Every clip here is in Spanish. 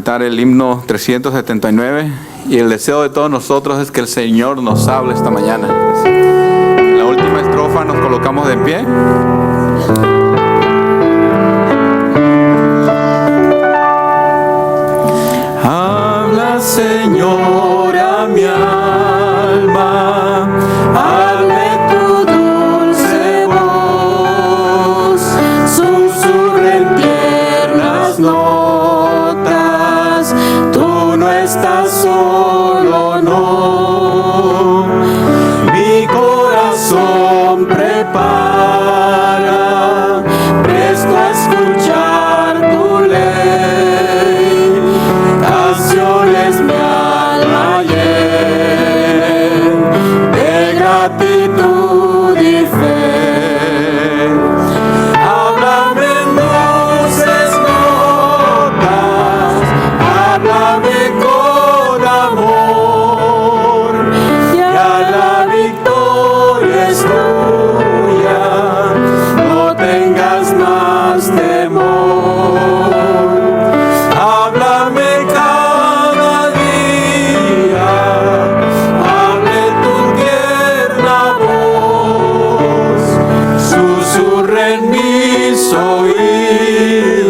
cantar el himno 379 y el deseo de todos nosotros es que el Señor nos hable esta mañana. En la última estrofa nos colocamos de pie. Habla, Señor, a mi alma, hable tu dulce voz, susurra en tiernas notas, tú no estás solo, no, mi corazón prepara, presto a escuchar tu ley, canciones mi alma llena de gratitud y fe. Háblame en dulces notas, háblame con amor, ya la victoria es tuya, no tengas más temor. Háblame cada día, hable tu tierna voz, susurra en mis oídos,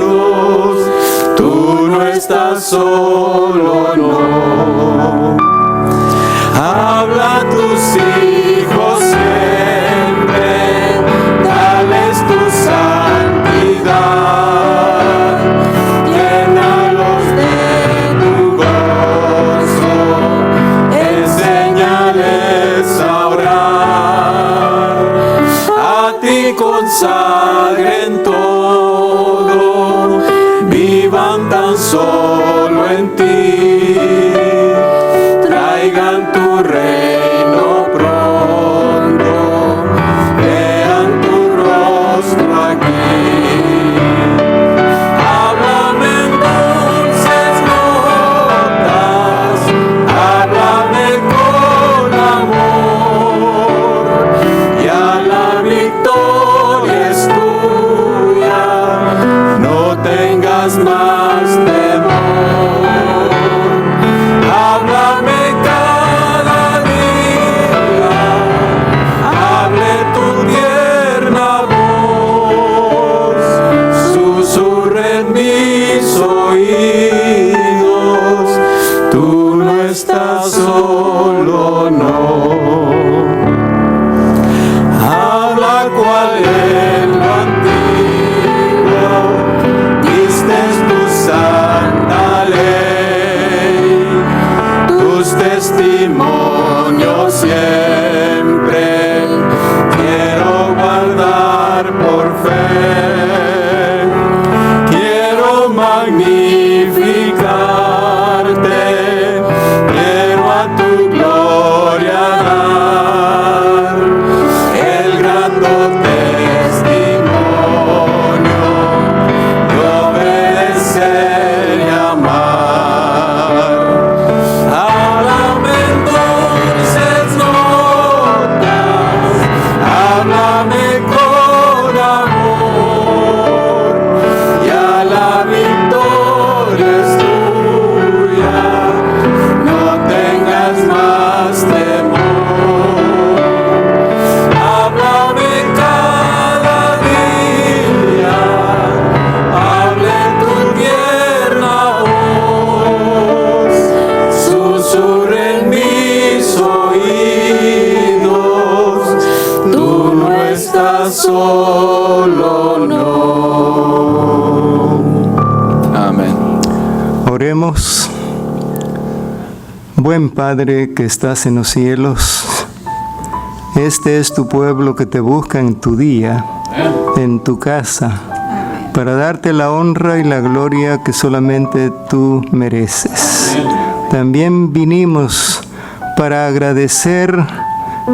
tú no estás solo, no. Habla a tus hijos siempre, dales tu santidad, llénalos de tu gozo, enséñales a orar, a ti consagren todo, vivan tan solo en ti, traigan tu reino pronto, vean tu rostro aquí. Háblame en dulces notas, háblame con amor, ya la victoria es tuya, no tengas más temor. Háblame cada día, hable tu tierna voz, susurra en mis oídos, tú no estás solo, no. Habla cual en lo antiguo diste tu santa ley, tus testimonios siempre quiero guardar por fe, quiero magnificarte, quiero a tu gloria dar el grato testimonio de obedecer y amar. Háblame en dulces notas, háblame con amor, ya la victoria es tuya, no tengas más temor. Háblame cada día, hable tu tierna voz, susurra en mis oídos, tú no estás solo, no. Amén. Oremos. Buen Padre que estás en los cielos, este es tu pueblo que te busca en tu día, en tu casa, para darte la honra y la gloria que solamente tú mereces. También vinimos para agradecer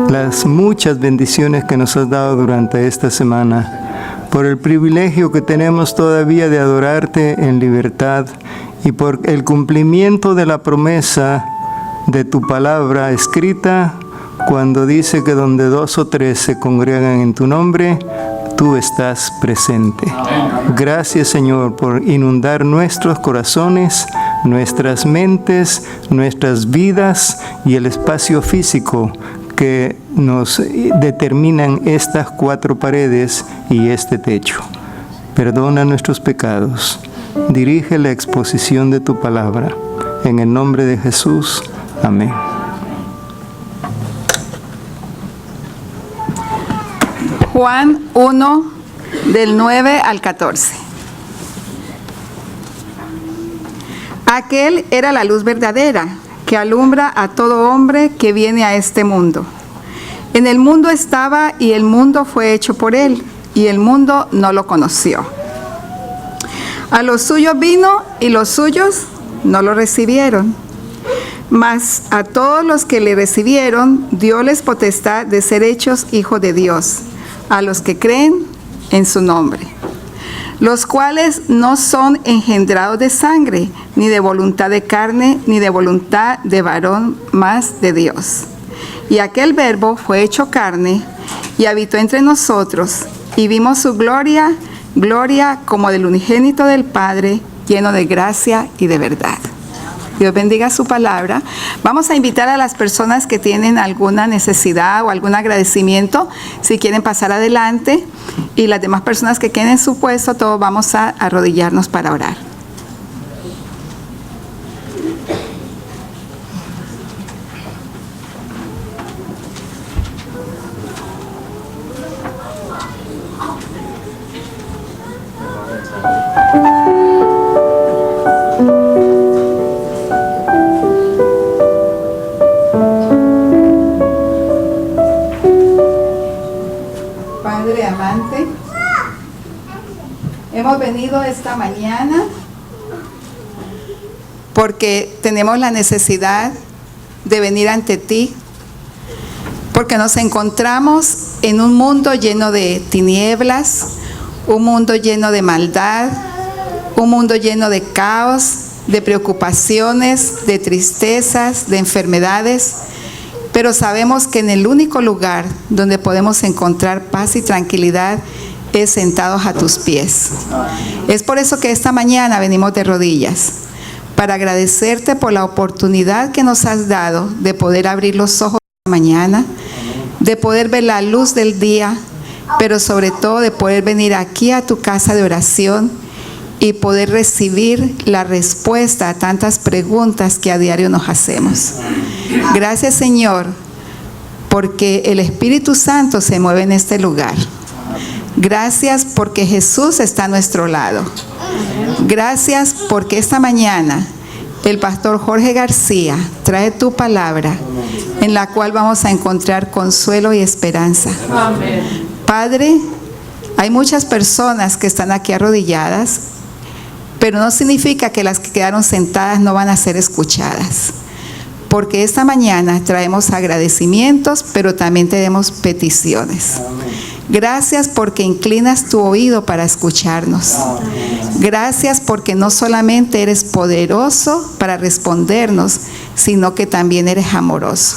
las muchas bendiciones que nos has dado durante esta semana, por el privilegio que tenemos todavía de adorarte en libertad y por el cumplimiento de la promesa de tu palabra escrita, cuando dice que donde 2 o 3 se congregan en tu nombre, tú estás presente. Gracias, Señor, por inundar nuestros corazones, nuestras mentes, nuestras vidas y el espacio físico que nos determinan estas 4 paredes y este techo. Perdona nuestros pecados. Dirige la exposición de tu palabra. En el nombre de Jesús. Amén. Juan 1, del 9 al 14. Aquel era la luz verdadera, que alumbra a todo hombre que viene a este mundo. En el mundo estaba, y el mundo fue hecho por él, y el mundo no lo conoció. A los suyos vino, y los suyos no lo recibieron. Mas a todos los que le recibieron, dióles potestad de ser hechos hijos de Dios, a los que creen en su nombre, los cuales no son engendrados de sangre, ni de voluntad de carne, ni de voluntad de varón, mas de Dios. Y aquel Verbo fue hecho carne, y habitó entre nosotros, y vimos su gloria, gloria como del unigénito del Padre, lleno de gracia y de verdad. Dios bendiga su palabra. Vamos a invitar a las personas que tienen alguna necesidad o algún agradecimiento, si quieren pasar adelante, y las demás personas que queden en su puesto, todos vamos a arrodillarnos para orar. Padre amante, hemos venido esta mañana porque tenemos la necesidad de venir ante ti, porque nos encontramos en un mundo lleno de tinieblas, un mundo lleno de maldad, un mundo lleno de caos, de preocupaciones, de tristezas, de enfermedades. Pero sabemos que en el único lugar donde podemos encontrar paz y tranquilidad es sentados a tus pies. Es por eso que esta mañana venimos de rodillas, para agradecerte por la oportunidad que nos has dado de poder abrir los ojos esta mañana, de poder ver la luz del día, pero sobre todo de poder venir aquí a tu casa de oración y poder recibir la respuesta a tantas preguntas que a diario nos hacemos. Gracias, Señor, porque el Espíritu Santo se mueve en este lugar. Gracias porque Jesús está a nuestro lado. Gracias porque esta mañana el pastor Jorge García trae tu palabra, en la cual vamos a encontrar consuelo y esperanza. Padre, hay muchas personas que están aquí arrodilladas, pero no significa que las que quedaron sentadas no van a ser escuchadas. Porque esta mañana traemos agradecimientos, pero también tenemos peticiones. Gracias porque inclinas tu oído para escucharnos. Gracias porque no solamente eres poderoso para respondernos, sino que también eres amoroso.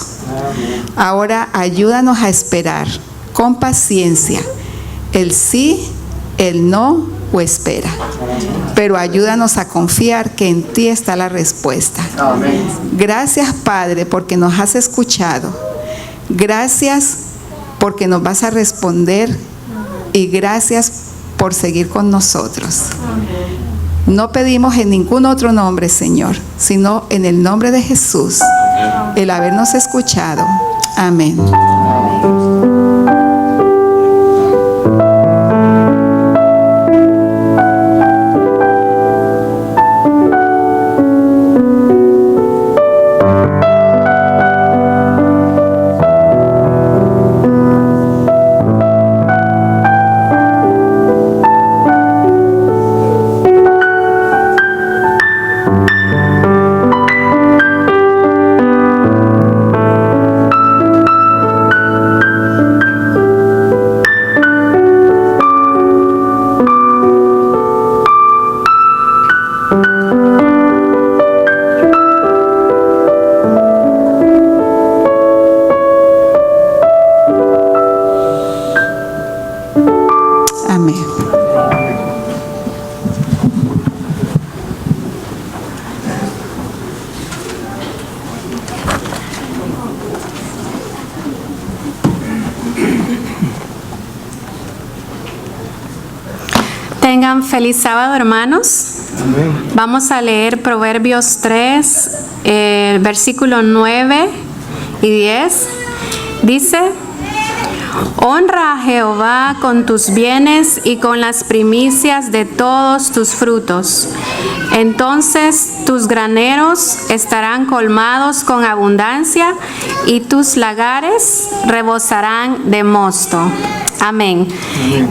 Ahora ayúdanos a esperar con paciencia el sí, el no o espera. Pero ayúdanos a confiar que en ti está la respuesta. Gracias, Padre, porque nos has escuchado. Gracias porque nos vas a responder, y gracias por seguir con nosotros. No pedimos en ningún otro nombre, Señor, sino en el nombre de Jesús, el habernos escuchado. Amén. Tengan feliz sábado, hermanos. Amén. Vamos a leer Proverbios 3, versículo 9 y 10. Dice: honra a Jehová con tus bienes y con las primicias de todos tus frutos. Entonces tus graneros estarán colmados con abundancia y tus lagares rebosarán de mosto. Amén.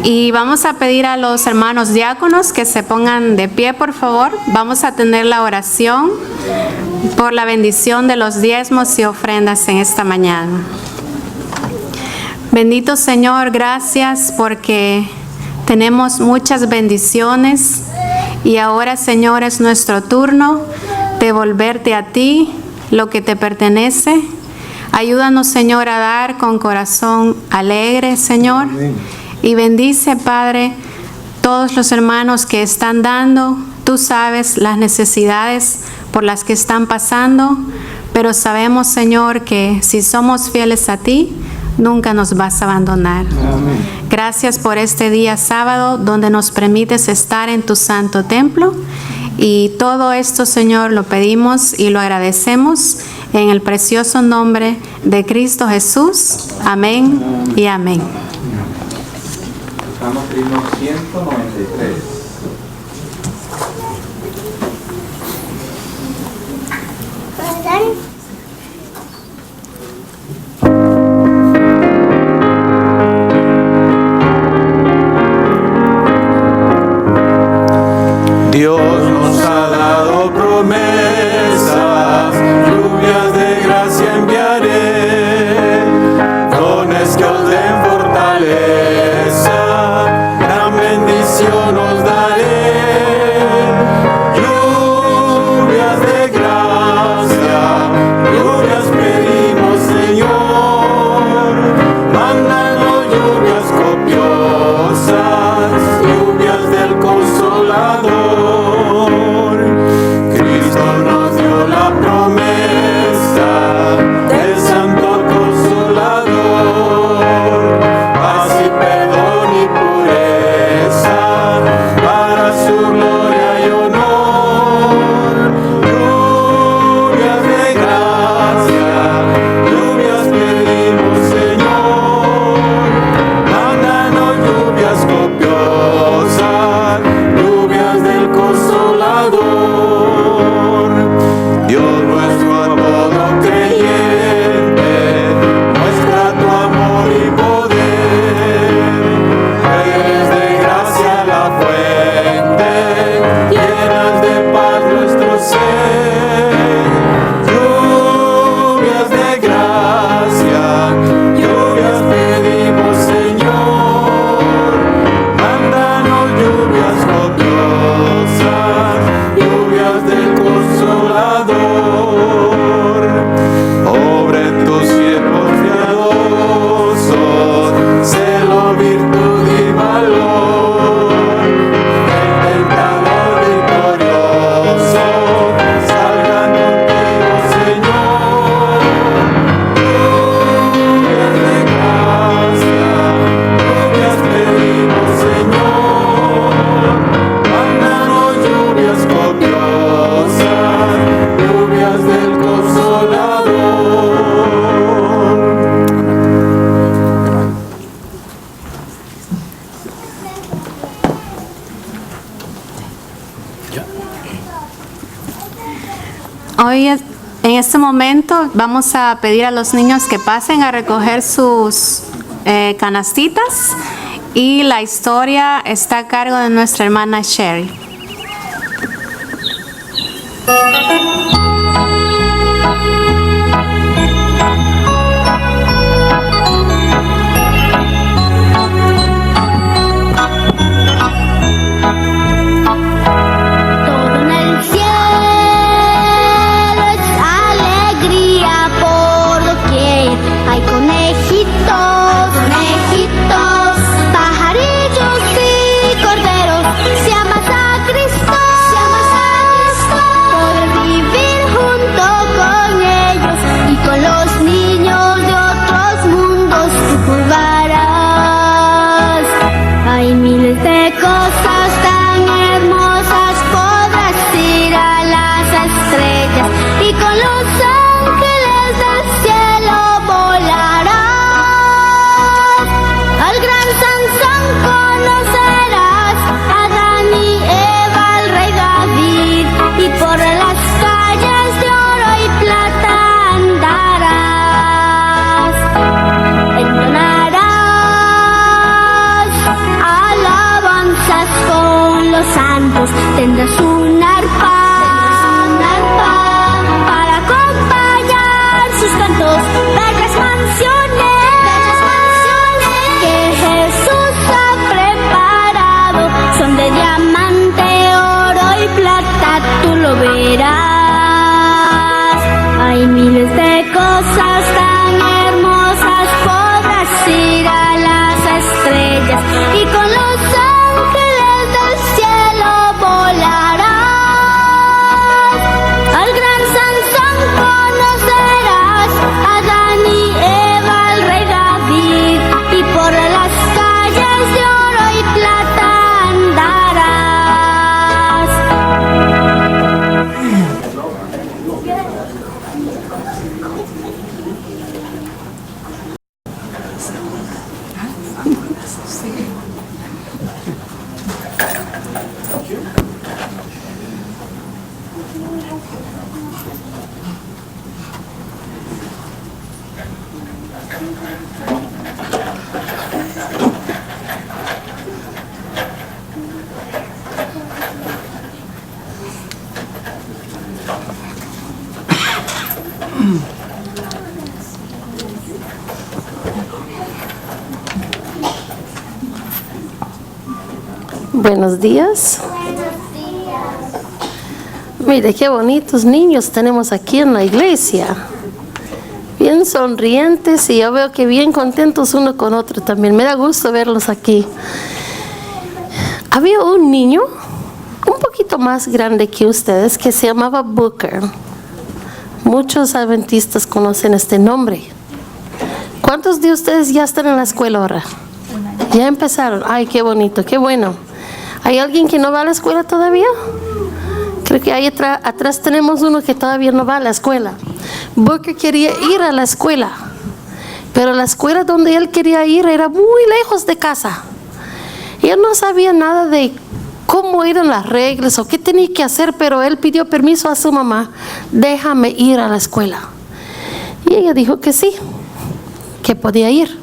Y vamos a pedir a los hermanos diáconos que se pongan de pie, por favor. Vamos a tener la oración por la bendición de los diezmos y ofrendas en esta mañana. Bendito Señor, gracias porque tenemos muchas bendiciones y ahora, Señor, es nuestro turno de devolverte a ti lo que te pertenece. Ayúdanos, Señor, a dar con corazón alegre, Señor. Amén. Y bendice, Padre, todos los hermanos que están dando. Tú sabes las necesidades por las que están pasando, pero sabemos, Señor, que si somos fieles a ti, nunca nos vas a abandonar. Amén. Gracias por este día sábado donde nos permites estar en tu santo templo. Y todo esto, Señor, lo pedimos y lo agradecemos en el precioso nombre de Cristo Jesús. Amén y amén. Estamos en himno 193. Dios nos ha dado promesas, lluvias de gracia enviaré, dones que os den fortaleza, gran bendición os daré. Lluvias de gracia, lluvias pedimos, Señor, mándanos lluvias copiosas, lluvias del Consolador. Cristo nos dio la promesa del Santo Consolador, paz y perdón y pureza para su gloria y honor. Lluvias de gracia, lluvias pedimos, Señor, mándanos lluvias copiosas, lluvias del Consolador. Dios nuestro a todo creyente, muestra tu amor y poder. Eres de gracia la fuente, llenas de paz nuestro ser. Lluvias de gracia, lluvias pedimos, Señor, mándanos lluvias copiosas, lluvias del Consolador. Obra en tus siervos piadosos, celo, virtud y valor. El tentador victorioso salgan contigo, Señor. Lluvias de gracia, lluvias pedimos, Señor, mándanos lluvias copiosas, lluvias del Consolador. Hoy, en este momento, vamos a pedir a los niños que pasen a recoger sus canastitas y la historia está a cargo de nuestra hermana Sherry. Todo en el cielo es alegría por doquier. Hay conejitos, pajarillos y corderos. Si amas a Cristo, podrás vivir santos, bellas mansiones que Jesús ha preparado. Son de diamante, oro y plata, tú lo verás. Hay miles de cosas tan hermosas, podrás ir a las estrellas y con los ángeles del cielo volarás. Al gran Sansón conocerás, a Adán y Eva, al rey David, y por las calles de oro y plata andarás. Buenos días. Mire qué bonitos niños tenemos aquí en la iglesia. Bien sonrientes y yo veo que bien contentos uno con otro también. Me da gusto verlos aquí. Había un niño un poquito más grande que ustedes que se llamaba Booker. Muchos adventistas conocen este nombre. ¿Cuántos de ustedes ya están en la escuela ahora? Ya empezaron. Ay, qué bonito, qué bueno. ¿Hay alguien que no va a la escuela todavía? Creo que ahí atrás tenemos uno que todavía no va a la escuela. Booker quería ir a la escuela, pero la escuela donde él quería ir era muy lejos de casa. Y él no sabía nada de cómo eran las reglas o qué tenía que hacer, pero él pidió permiso a su mamá, déjame ir a la escuela. Y ella dijo que sí, que podía ir.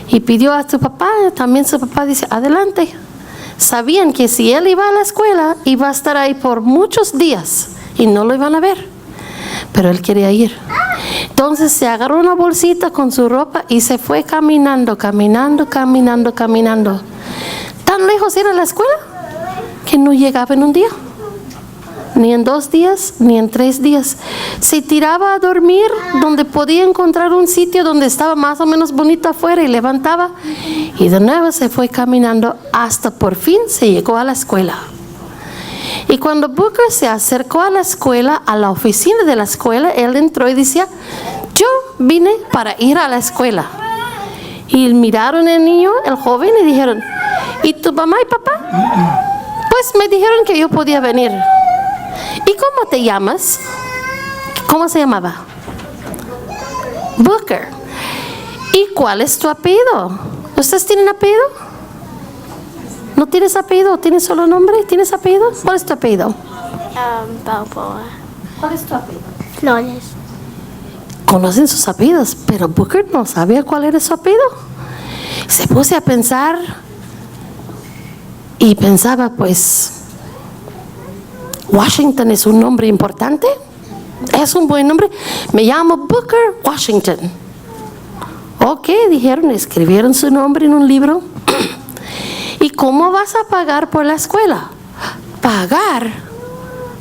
Y pidió a su papá, también su papá dice, adelante. Sabían que si él iba a la escuela, iba a estar ahí por muchos días y no lo iban a ver. Pero él quería ir. Entonces se agarró una bolsita con su ropa y se fue caminando. Tan lejos era la escuela que no llegaba en un día. Ni en 2 días, ni en 3 días. Se tiraba a dormir donde podía encontrar un sitio donde estaba más o menos bonito afuera y levantaba. Y de nuevo se fue caminando hasta por fin se llegó a la escuela. Y cuando Booker se acercó a la escuela, a la oficina de la escuela, él entró y decía, yo vine para ir a la escuela. Y miraron al niño, el joven, y dijeron, ¿y tu mamá y papá? Pues me dijeron que yo podía venir. ¿Y cómo te llamas? ¿Cómo se llamaba? Booker. ¿Y cuál es tu apellido? ¿Ustedes tienen apellido? ¿No tienes apellido? ¿Tienes solo nombre? ¿Tienes apellido? ¿Cuál es tu apellido? Balboa. ¿Cuál es tu apellido? Flores. Conocen sus apellidos, pero Booker no sabía cuál era su apellido. Se puso a pensar y pensaba, pues, Washington es un nombre importante, es un buen nombre. Me llamo Booker Washington. Ok, dijeron, escribieron su nombre en un libro. ¿Y cómo vas a pagar por la escuela? ¿Pagar?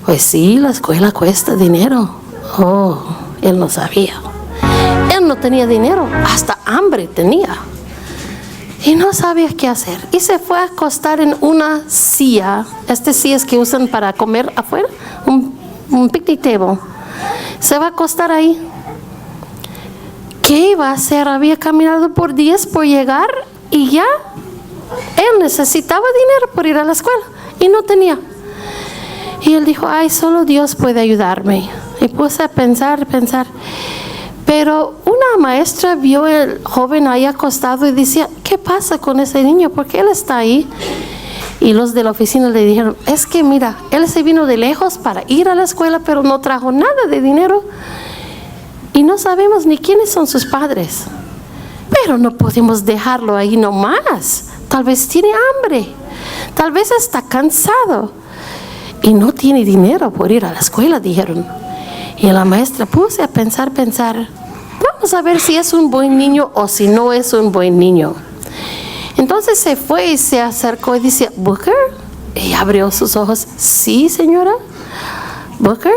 Pues sí, la escuela cuesta dinero. Oh, él no sabía. Él no tenía dinero, hasta hambre tenía. Y no sabía qué hacer. Y se fue a acostar en una silla. Sillas que usan para comer afuera. Un picnic table. Se va a acostar ahí. ¿Qué iba a hacer? Había caminado por días por llegar y ya él necesitaba dinero por ir a la escuela y no tenía. Y él dijo, ay, solo Dios puede ayudarme. Y puse a pensar. Pero una maestra vio al joven ahí acostado y decía, ¿qué pasa con ese niño? ¿Por qué él está ahí? Y los de la oficina le dijeron, es que mira, él se vino de lejos para ir a la escuela, pero no trajo nada de dinero. Y no sabemos ni quiénes son sus padres. Pero no podemos dejarlo ahí nomás. Tal vez tiene hambre. Tal vez está cansado. Y no tiene dinero por ir a la escuela, dijeron. Y la maestra puse a pensar. vamos a ver si es un buen niño o si no es un buen niño. Entonces se fue y se acercó y dice, Booker, y abrió sus ojos. Sí, señora. Booker,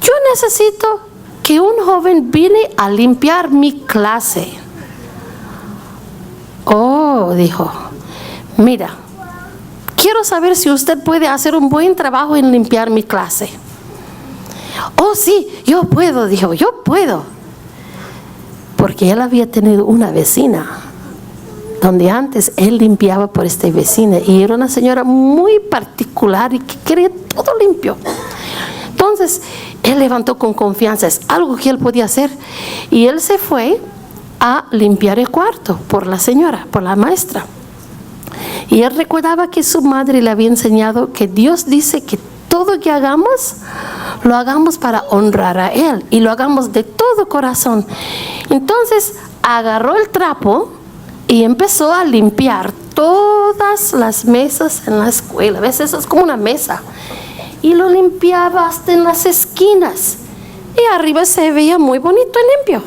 yo necesito que un joven viene a limpiar mi clase. Oh, dijo, mira, quiero saber si usted puede hacer un buen trabajo en limpiar mi clase. Oh, sí, yo puedo, dijo, yo puedo. Porque él había tenido una vecina donde antes él limpiaba por esta vecina y era una señora muy particular y que quería todo limpio. Entonces él levantó con confianza, es algo que él podía hacer, y él se fue a limpiar el cuarto por la señora, por la maestra. Y él recordaba que su madre le había enseñado que Dios dice que todo que hagamos, lo hagamos para honrar a Él y lo hagamos de todo corazón. Entonces agarró el trapo y empezó a limpiar todas las mesas en la escuela. ¿Ves? Eso es como una mesa. Y lo limpiaba hasta en las esquinas. Y arriba se veía muy bonito y limpio.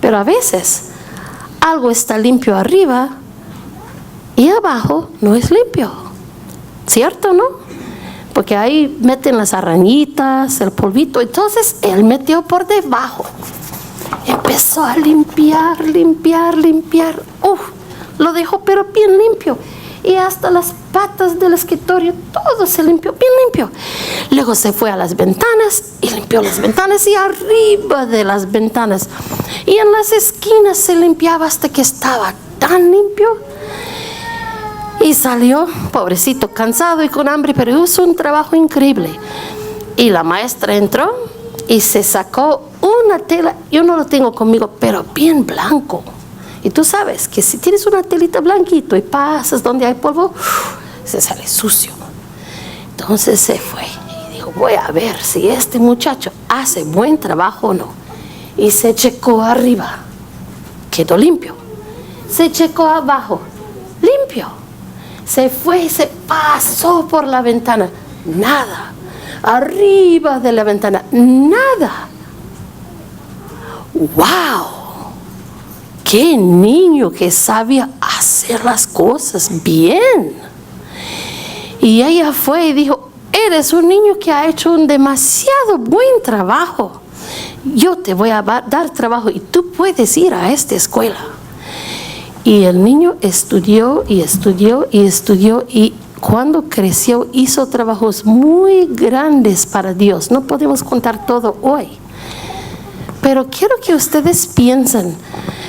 Pero a veces algo está limpio arriba y abajo no es limpio. ¿Cierto, no? Porque ahí meten las arañitas, el polvito. Entonces él metió por debajo. Empezó a limpiar, limpiar, limpiar. Lo dejó pero bien limpio. Y hasta las patas del escritorio, todo se limpió, bien limpio. Luego se fue a las ventanas y limpió las ventanas y arriba de las ventanas. Y en las esquinas se limpiaba hasta que estaba tan limpio. Y salió, pobrecito, cansado y con hambre, pero hizo un trabajo increíble. Y la maestra entró y se sacó una tela, yo no lo tengo conmigo, pero bien blanco. Y tú sabes que si tienes una telita blanquito y pasas donde hay polvo, se sale sucio. Entonces se fue y dijo, voy a ver si este muchacho hace buen trabajo o no. Y se checó arriba, quedó limpio. Se checó abajo, limpio. Se fue y se pasó por la ventana, nada. Arriba de la ventana, nada. ¡Wow! ¡Qué niño que sabía hacer las cosas bien! Y ella fue y dijo, eres un niño que ha hecho un demasiado buen trabajo. Yo te voy a dar trabajo y tú puedes ir a esta escuela. Y el niño estudió y estudió y estudió, y cuando creció hizo trabajos muy grandes para Dios. No podemos contar todo hoy. Pero quiero que ustedes piensen,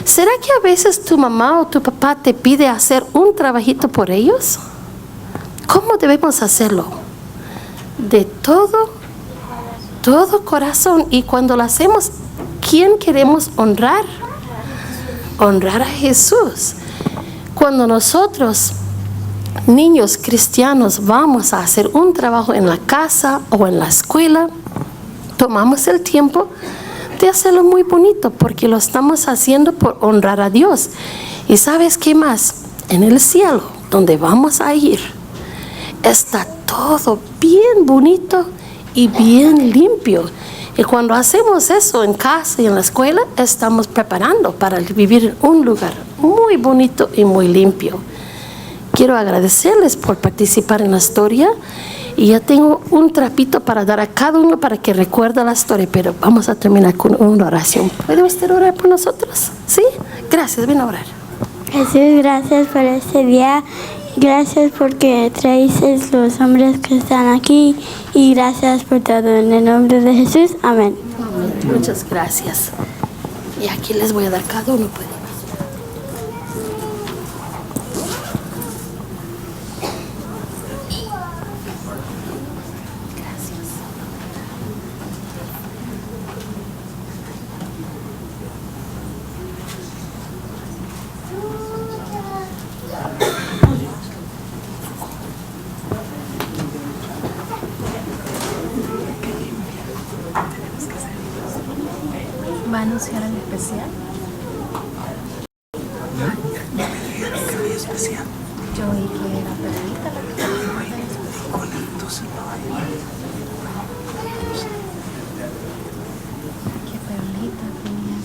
¿será que a veces tu mamá o tu papá te pide hacer un trabajito por ellos? ¿Cómo debemos hacerlo? De todo corazón. Y cuando lo hacemos, ¿quién queremos honrar? Honrar a Jesús. Cuando nosotros, niños cristianos, vamos a hacer un trabajo en la casa o en la escuela, tomamos el tiempo de hacerlo muy bonito, porque lo estamos haciendo por honrar a Dios. Y ¿sabes qué más? En el cielo, donde vamos a ir, está todo bien bonito y bien limpio. Y cuando hacemos eso en casa y en la escuela, estamos preparando para vivir en un lugar muy bonito y muy limpio. Quiero agradecerles por participar en la historia. Y ya tengo un trapito para dar a cada uno para que recuerde la historia, pero vamos a terminar con una oración. ¿Puede usted orar por nosotros? ¿Sí? Gracias, ven a orar. Jesús, gracias por este día. Gracias porque traíste los hombres que están aquí. Y gracias por todo. En el nombre de Jesús. Amén. Amén. Muchas gracias. Y aquí les voy a dar cada uno. ¿Va a anunciar el especial? Yo oí que era Perlita la que estaba en el especial. Entonces no hay. ¿Qué Perlita tenía?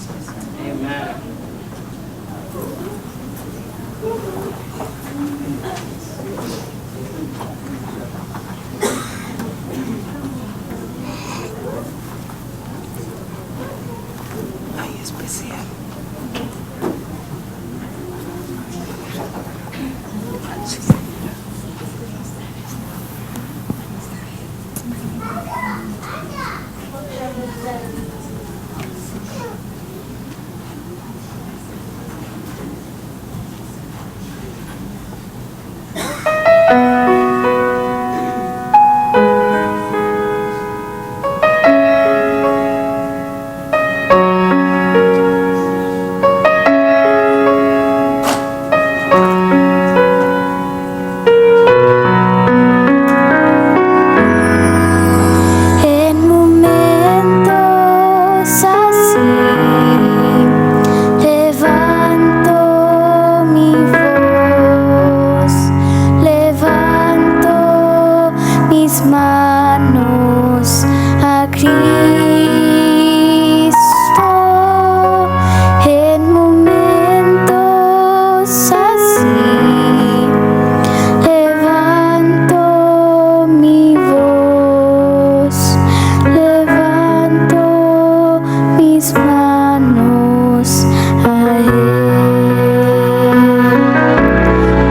En momentos así levanto mi voz, levanto mis manos a Cristo. En momentos así levanto mi voz, levanto mis manos a Él.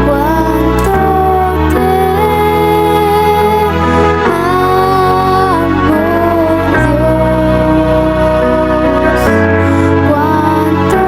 Cuánto te amo, Dios. Cuánto te amo, Dios. Cuánto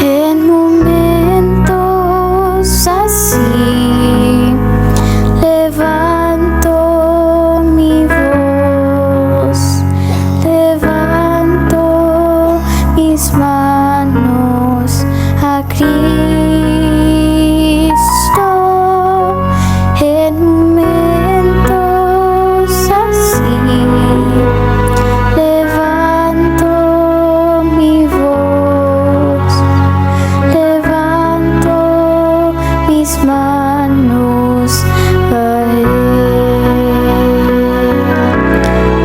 En momentos así levanto mi voz, levanto mis manos a Cristo. En momentos así levanto mi voz, levanto mis manos a Él.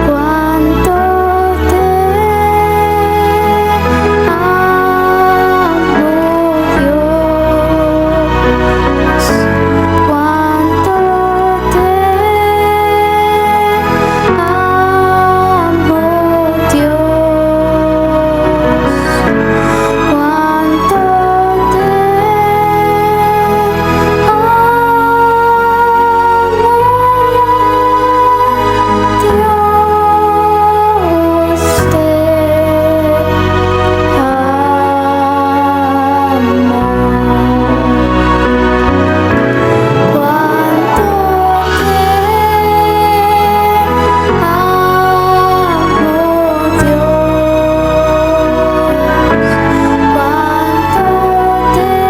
Cuánto te amo, Dios. Cuánto te amo, Dios. Cuánto te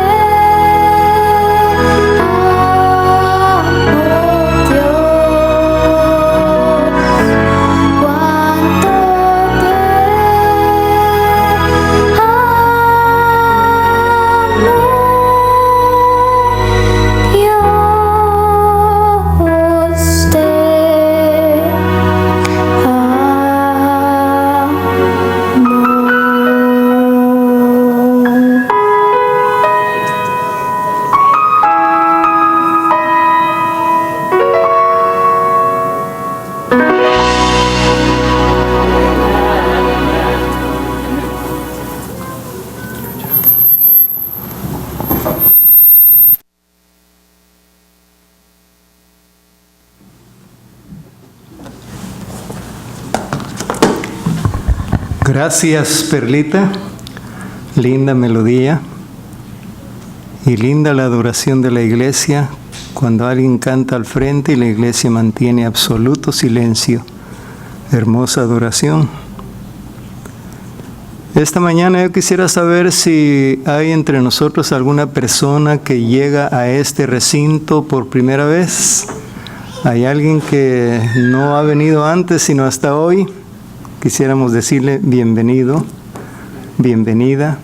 Gracias, Perlita. Linda melodía y linda la adoración de la iglesia cuando alguien canta al frente y la iglesia mantiene absoluto silencio. Hermosa adoración. Esta mañana yo quisiera saber si hay entre nosotros alguna persona que llega a este recinto por primera vez. ¿Hay alguien que no ha venido antes sino hasta hoy? Quisiéramos decirle bienvenido, bienvenida.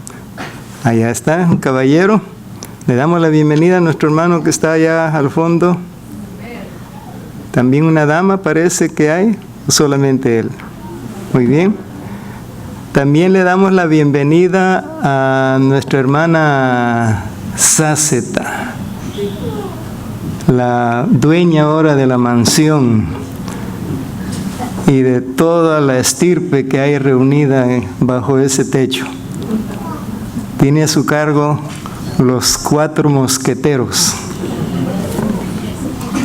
Allá está, un caballero. Le damos la bienvenida a nuestro hermano que está allá al fondo. También una dama parece que hay, o solamente él. Muy bien. También le damos la bienvenida a nuestra hermana Sáceta, la dueña ahora de la mansión y de toda la estirpe que hay reunida bajo ese techo. Tiene a su cargo los 4 mosqueteros.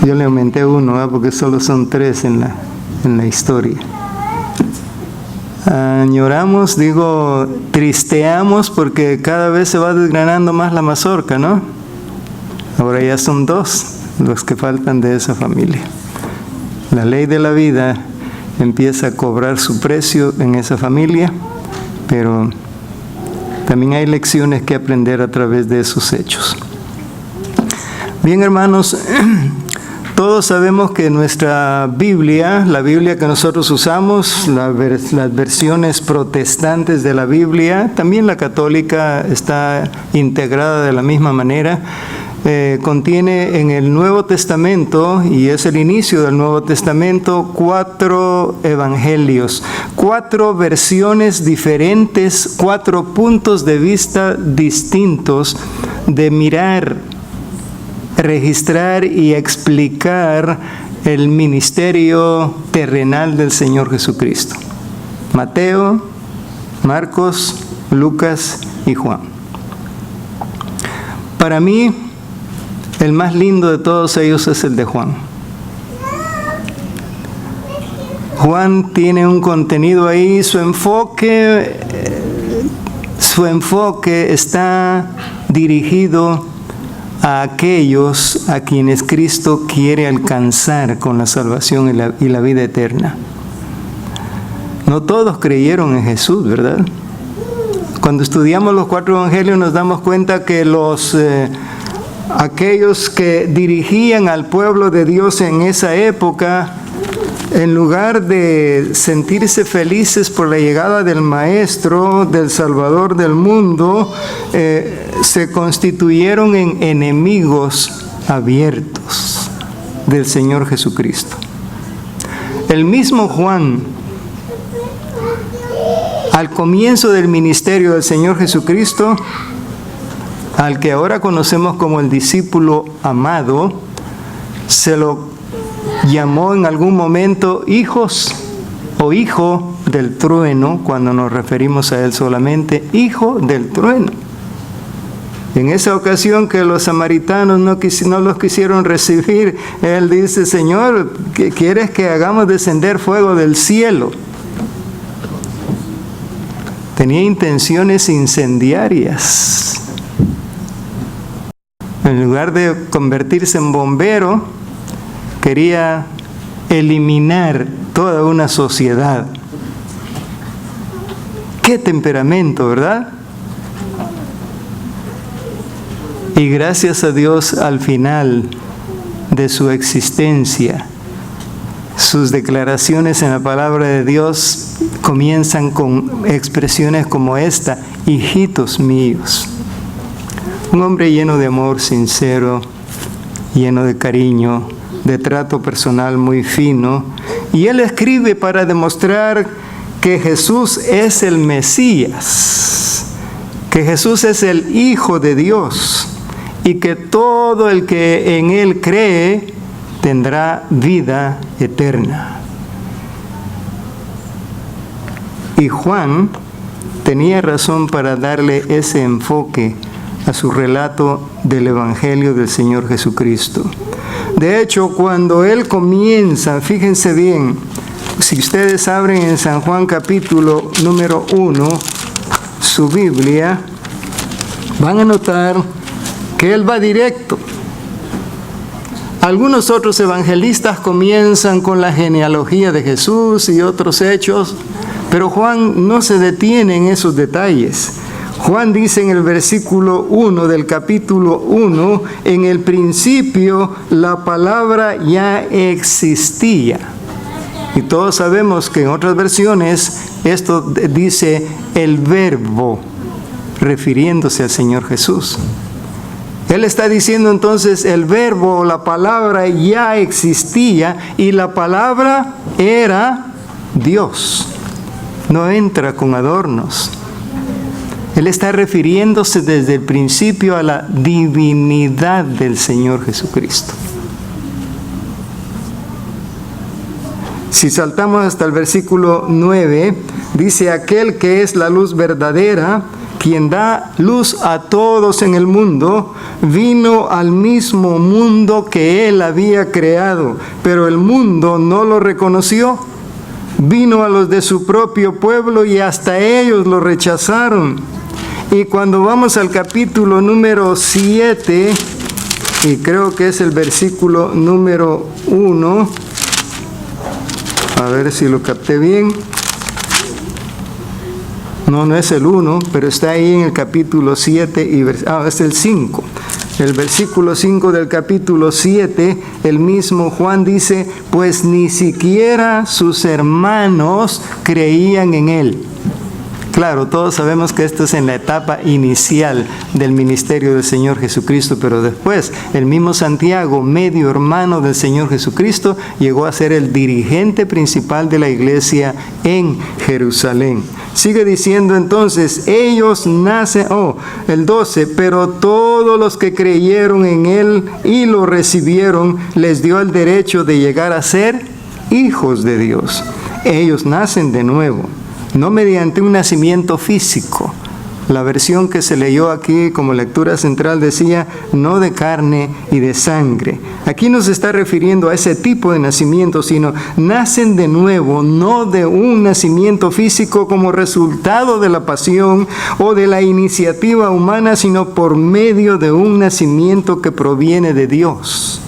Yo le aumenté uno, porque solo son 3 en la historia. Añoramos, tristeamos porque cada vez se va desgranando más la mazorca, ¿no? Ahora ya son 2 los que faltan de esa familia. La ley de la vida empieza a cobrar su precio en esa familia, pero también hay lecciones que aprender a través de esos hechos. Bien, hermanos, todos sabemos que nuestra Biblia, la Biblia que nosotros usamos, las versiones protestantes de la Biblia, también la católica está integrada de la misma manera, contiene en el Nuevo Testamento, y es el inicio del Nuevo Testamento, 4 evangelios, 4 versiones diferentes, 4 puntos de vista distintos de mirar, registrar y explicar el ministerio terrenal del Señor Jesucristo. Mateo, Marcos, Lucas y Juan. Para mí, el más lindo de todos ellos es el de Juan. Juan tiene un contenido ahí, su enfoque está dirigido a aquellos a quienes Cristo quiere alcanzar con la salvación y la vida eterna. No todos creyeron en Jesús, ¿verdad? Cuando estudiamos los 4 evangelios nos damos cuenta que aquellos que dirigían al pueblo de Dios en esa época, en lugar de sentirse felices por la llegada del Maestro, del Salvador del mundo, se constituyeron en enemigos abiertos del Señor Jesucristo. El mismo Juan, al comienzo del ministerio del Señor Jesucristo, al que ahora conocemos como el discípulo amado, se lo llamó en algún momento hijos o hijo del trueno, cuando nos referimos a él solamente, hijo del trueno. En esa ocasión que los samaritanos no los quisieron recibir, él dice: Señor, ¿qué quieres que hagamos descender fuego del cielo? Tenía intenciones incendiarias. En lugar de convertirse en bombero, quería eliminar toda una sociedad. ¡Qué temperamento!, ¿verdad? Y gracias a Dios, al final de su existencia, sus declaraciones en la palabra de Dios comienzan con expresiones como esta: hijitos míos. Un hombre lleno de amor sincero, lleno de cariño, de trato personal muy fino. Y él escribe para demostrar que Jesús es el Mesías, que Jesús es el Hijo de Dios, y que todo el que en él cree tendrá vida eterna. Y Juan tenía razón para darle ese enfoque a su relato del Evangelio del Señor Jesucristo. De hecho, cuando él comienza, fíjense bien, si ustedes abren en San Juan capítulo número 1 su Biblia, van a notar que él va directo. Algunos otros evangelistas comienzan con la genealogía de Jesús y otros hechos, Pero Juan no se detiene en esos detalles. Juan dice en el versículo 1 del capítulo 1, en el principio la palabra ya existía. Y todos sabemos que en otras versiones esto dice el verbo, refiriéndose al Señor Jesús. Él está diciendo entonces el verbo, la palabra ya existía y la palabra era Dios. No entra con adornos. Él está refiriéndose desde el principio a la divinidad del Señor Jesucristo. Si saltamos hasta el versículo 9, dice: aquel que es la luz verdadera, quien da luz a todos en el mundo, vino al mismo mundo que Él había creado, pero el mundo no lo reconoció. Vino a los de su propio pueblo y hasta ellos lo rechazaron. Y cuando vamos al capítulo número 7, y creo que es el versículo número 1, a ver si lo capté bien. No es el 1, pero está ahí en el capítulo 7, es el 5. El versículo 5 del capítulo 7, el mismo Juan dice: pues ni siquiera sus hermanos creían en Él. Claro, todos sabemos que esto es en la etapa inicial del ministerio del Señor Jesucristo, pero después el mismo Santiago, medio hermano del Señor Jesucristo, llegó a ser el dirigente principal de la iglesia en Jerusalén. Sigue diciendo entonces: ellos nacen, el 12, pero todos los que creyeron en Él y lo recibieron, les dio el derecho de llegar a ser hijos de Dios. Ellos nacen de nuevo, no mediante un nacimiento físico. La versión que se leyó aquí como lectura central decía: no de carne y de sangre. Aquí no se está refiriendo a ese tipo de nacimiento, sino nacen de nuevo, no de un nacimiento físico como resultado de la pasión o de la iniciativa humana, sino por medio de un nacimiento que proviene de Dios.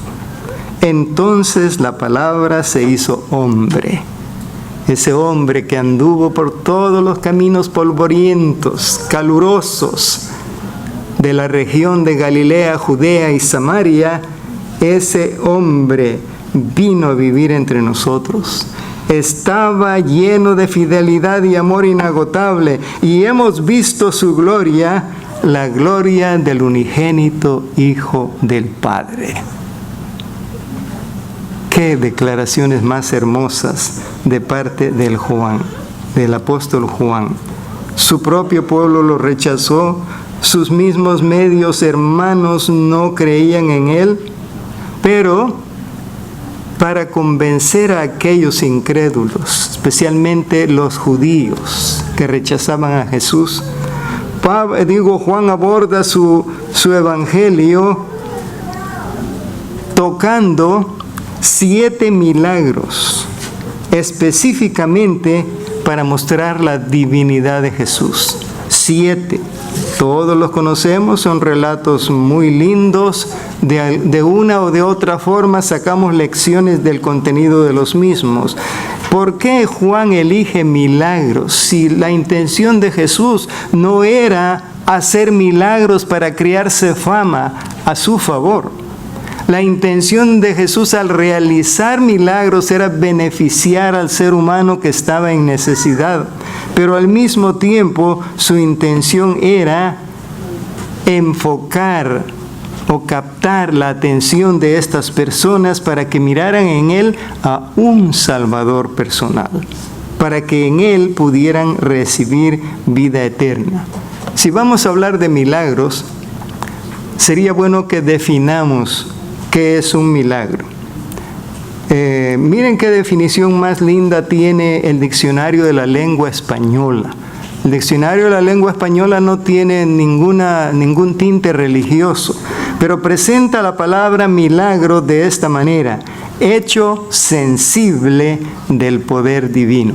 Entonces la palabra se hizo hombre. Ese hombre que anduvo por todos los caminos polvorientos, calurosos de la región de Galilea, Judea y Samaria, ese hombre vino a vivir entre nosotros. Estaba lleno de fidelidad y amor inagotable, y hemos visto su gloria, la gloria del unigénito Hijo del Padre. Qué declaraciones más hermosas de parte del apóstol Juan. Su propio pueblo lo rechazó, sus mismos medios hermanos no creían en él, pero para convencer a aquellos incrédulos, especialmente los judíos que rechazaban a Jesús, Juan aborda su evangelio tocando 7 milagros, específicamente para mostrar la divinidad de Jesús. 7. Todos los conocemos, son relatos muy lindos. De una o de otra forma sacamos lecciones del contenido de los mismos. ¿Por qué Juan elige milagros si la intención de Jesús no era hacer milagros para crearse fama a su favor? La intención de Jesús al realizar milagros era beneficiar al ser humano que estaba en necesidad, pero al mismo tiempo su intención era enfocar o captar la atención de estas personas para que miraran en Él a un Salvador personal, para que en Él pudieran recibir vida eterna. Si vamos a hablar de milagros, sería bueno que definamos ¿qué es un milagro? Miren qué definición más linda tiene el diccionario de la lengua española. El diccionario de la lengua española no tiene ningún tinte religioso, pero presenta la palabra milagro de esta manera: hecho sensible del poder divino.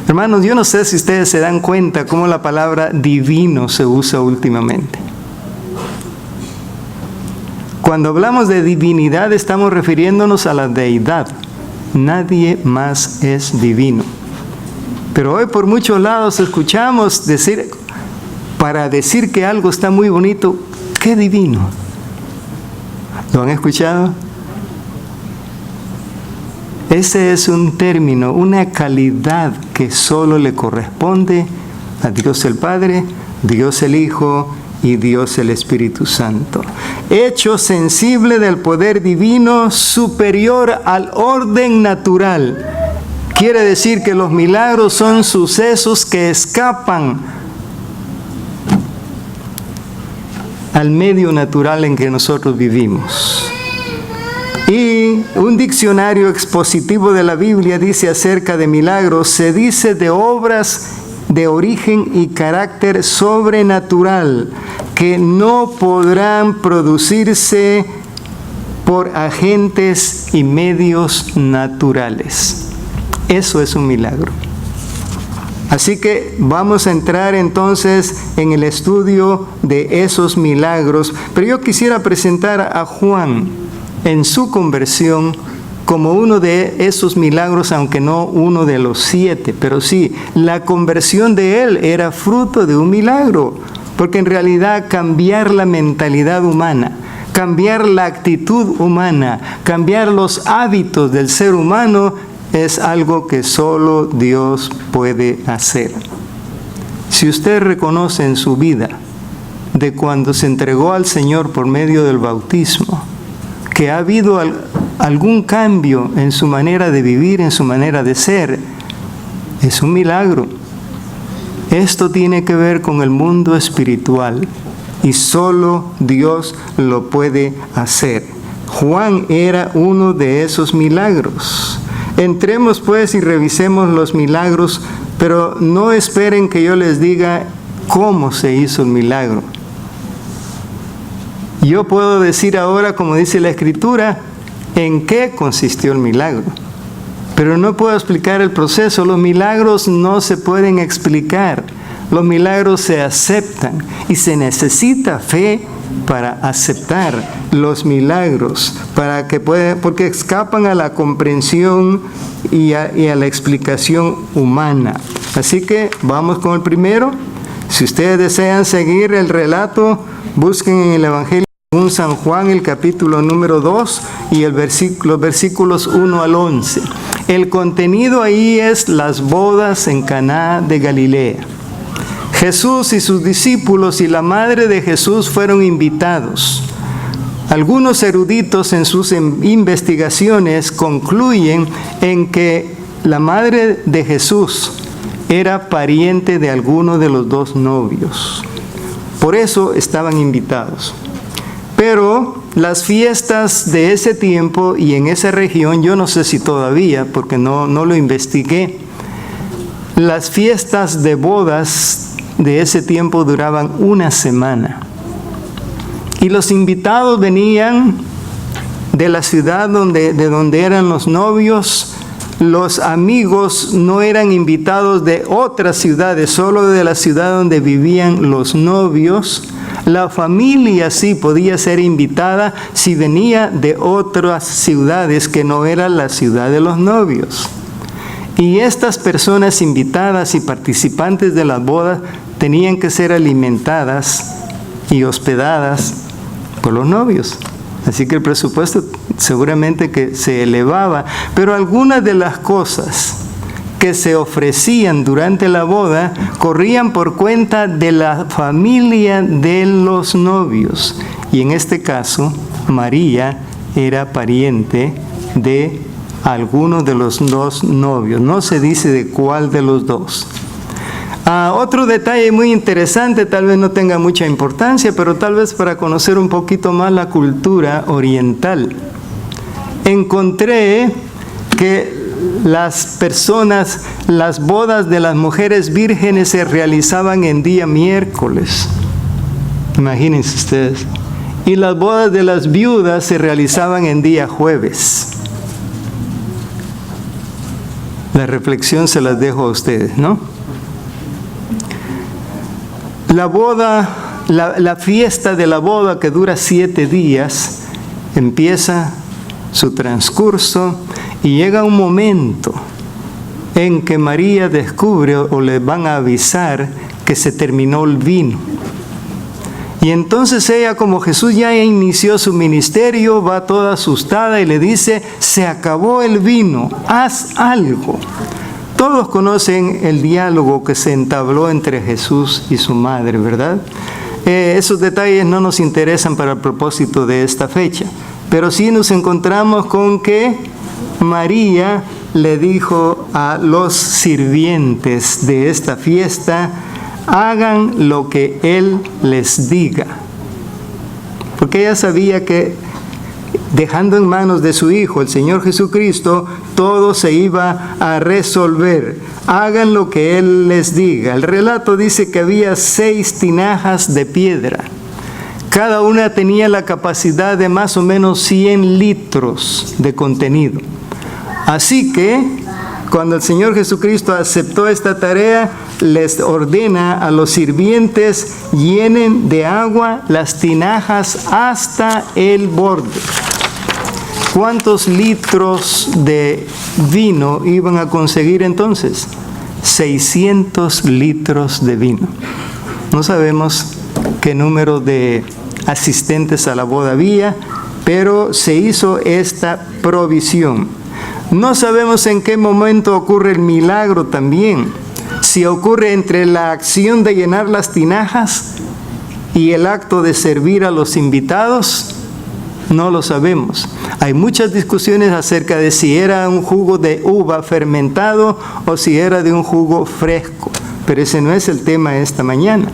Hermanos, yo no sé si ustedes se dan cuenta cómo la palabra divino se usa últimamente. Cuando hablamos de divinidad estamos refiriéndonos a la deidad. Nadie más es divino. Pero hoy por muchos lados escuchamos decir, para decir que algo está muy bonito, ¡qué divino! ¿Lo han escuchado? Ese es un término, una calidad que solo le corresponde a Dios el Padre, Dios el Hijo y Dios el Espíritu Santo. Hecho sensible del poder divino superior al orden natural. Quiere decir que los milagros son sucesos que escapan al medio natural en que nosotros vivimos. Y un diccionario expositivo de la Biblia dice acerca de milagros, se dice de obras de origen y carácter sobrenatural que no podrán producirse por agentes y medios naturales. Eso es un milagro. Así que vamos a entrar entonces en el estudio de esos milagros, pero yo quisiera presentar a Juan en su conversión como uno de esos milagros, aunque no uno de los 7, pero sí, la conversión de él era fruto de un milagro, porque en realidad cambiar la mentalidad humana, cambiar la actitud humana, cambiar los hábitos del ser humano es algo que solo Dios puede hacer. Si usted reconoce en su vida de cuando se entregó al Señor por medio del bautismo, que ha habido algún cambio en su manera de vivir, en su manera de ser, es un milagro. Esto tiene que ver con el mundo espiritual y solo Dios lo puede hacer. Juan era uno de esos milagros. Entremos pues y revisemos los milagros, pero no esperen que yo les diga cómo se hizo el milagro. Yo puedo decir ahora, como dice la Escritura, en qué consistió el milagro. Pero no puedo explicar el proceso. Los milagros no se pueden explicar. Los milagros se aceptan y se necesita fe para aceptar los milagros, porque escapan a la comprensión y a la explicación humana. Así que vamos con el primero. Si ustedes desean seguir el relato, busquen en el Evangelio según San Juan, el capítulo número 2 y los versículos 1 al 11. El contenido ahí es las bodas en Caná de Galilea. Jesús y sus discípulos y la madre de Jesús fueron invitados. Algunos eruditos en sus investigaciones concluyen en que la madre de Jesús era pariente de alguno de los dos novios. Por eso estaban invitados. Pero las fiestas de ese tiempo y en esa región, yo no sé si todavía, porque no lo investigué, las fiestas de bodas de ese tiempo duraban una semana. Y los invitados venían de la ciudad de donde eran los novios. Los amigos no eran invitados de otras ciudades, solo de la ciudad donde vivían los novios. La familia sí podía ser invitada si venía de otras ciudades que no era la ciudad de los novios. Y estas personas invitadas y participantes de las bodas tenían que ser alimentadas y hospedadas por los novios. Así que el presupuesto seguramente que se elevaba, pero algunas de las cosas que se ofrecían durante la boda corrían por cuenta de la familia de los novios. Y en este caso, María era pariente de alguno de los dos novios. No se dice de cuál de los dos. Otro detalle muy interesante, tal vez no tenga mucha importancia, pero tal vez para conocer un poquito más la cultura oriental. Encontré que las bodas de las mujeres vírgenes se realizaban en día miércoles. Imagínense ustedes. Y las bodas de las viudas se realizaban en día jueves. La reflexión se las dejo a ustedes, ¿no? La fiesta de la boda, que dura 7 días, empieza su transcurso y llega un momento en que María descubre o le van a avisar que se terminó el vino. Y entonces ella, como Jesús ya inició su ministerio, va toda asustada y le dice, se acabó el vino, haz algo. Todos conocen el diálogo que se entabló entre Jesús y su madre, ¿verdad? Esos detalles no nos interesan para el propósito de esta fecha, pero sí nos encontramos con que María le dijo a los sirvientes de esta fiesta, hagan lo que Él les diga. Porque ella sabía que dejando en manos de su Hijo, el Señor Jesucristo, todo se iba a resolver. Hagan lo que Él les diga. El relato dice que había 6 tinajas de piedra. Cada una tenía la capacidad de más o menos 100 litros de contenido. Así que, cuando el Señor Jesucristo aceptó esta tarea, les ordena a los sirvientes, llenen de agua las tinajas hasta el borde. ¿Cuántos litros de vino iban a conseguir entonces? 600 litros de vino. No sabemos qué número de asistentes a la boda había, pero se hizo esta provisión. No sabemos en qué momento ocurre el milagro también. Si ocurre entre la acción de llenar las tinajas y el acto de servir a los invitados, no lo sabemos. Hay muchas discusiones acerca de si era un jugo de uva fermentado o si era de un jugo fresco, pero ese no es el tema de esta mañana.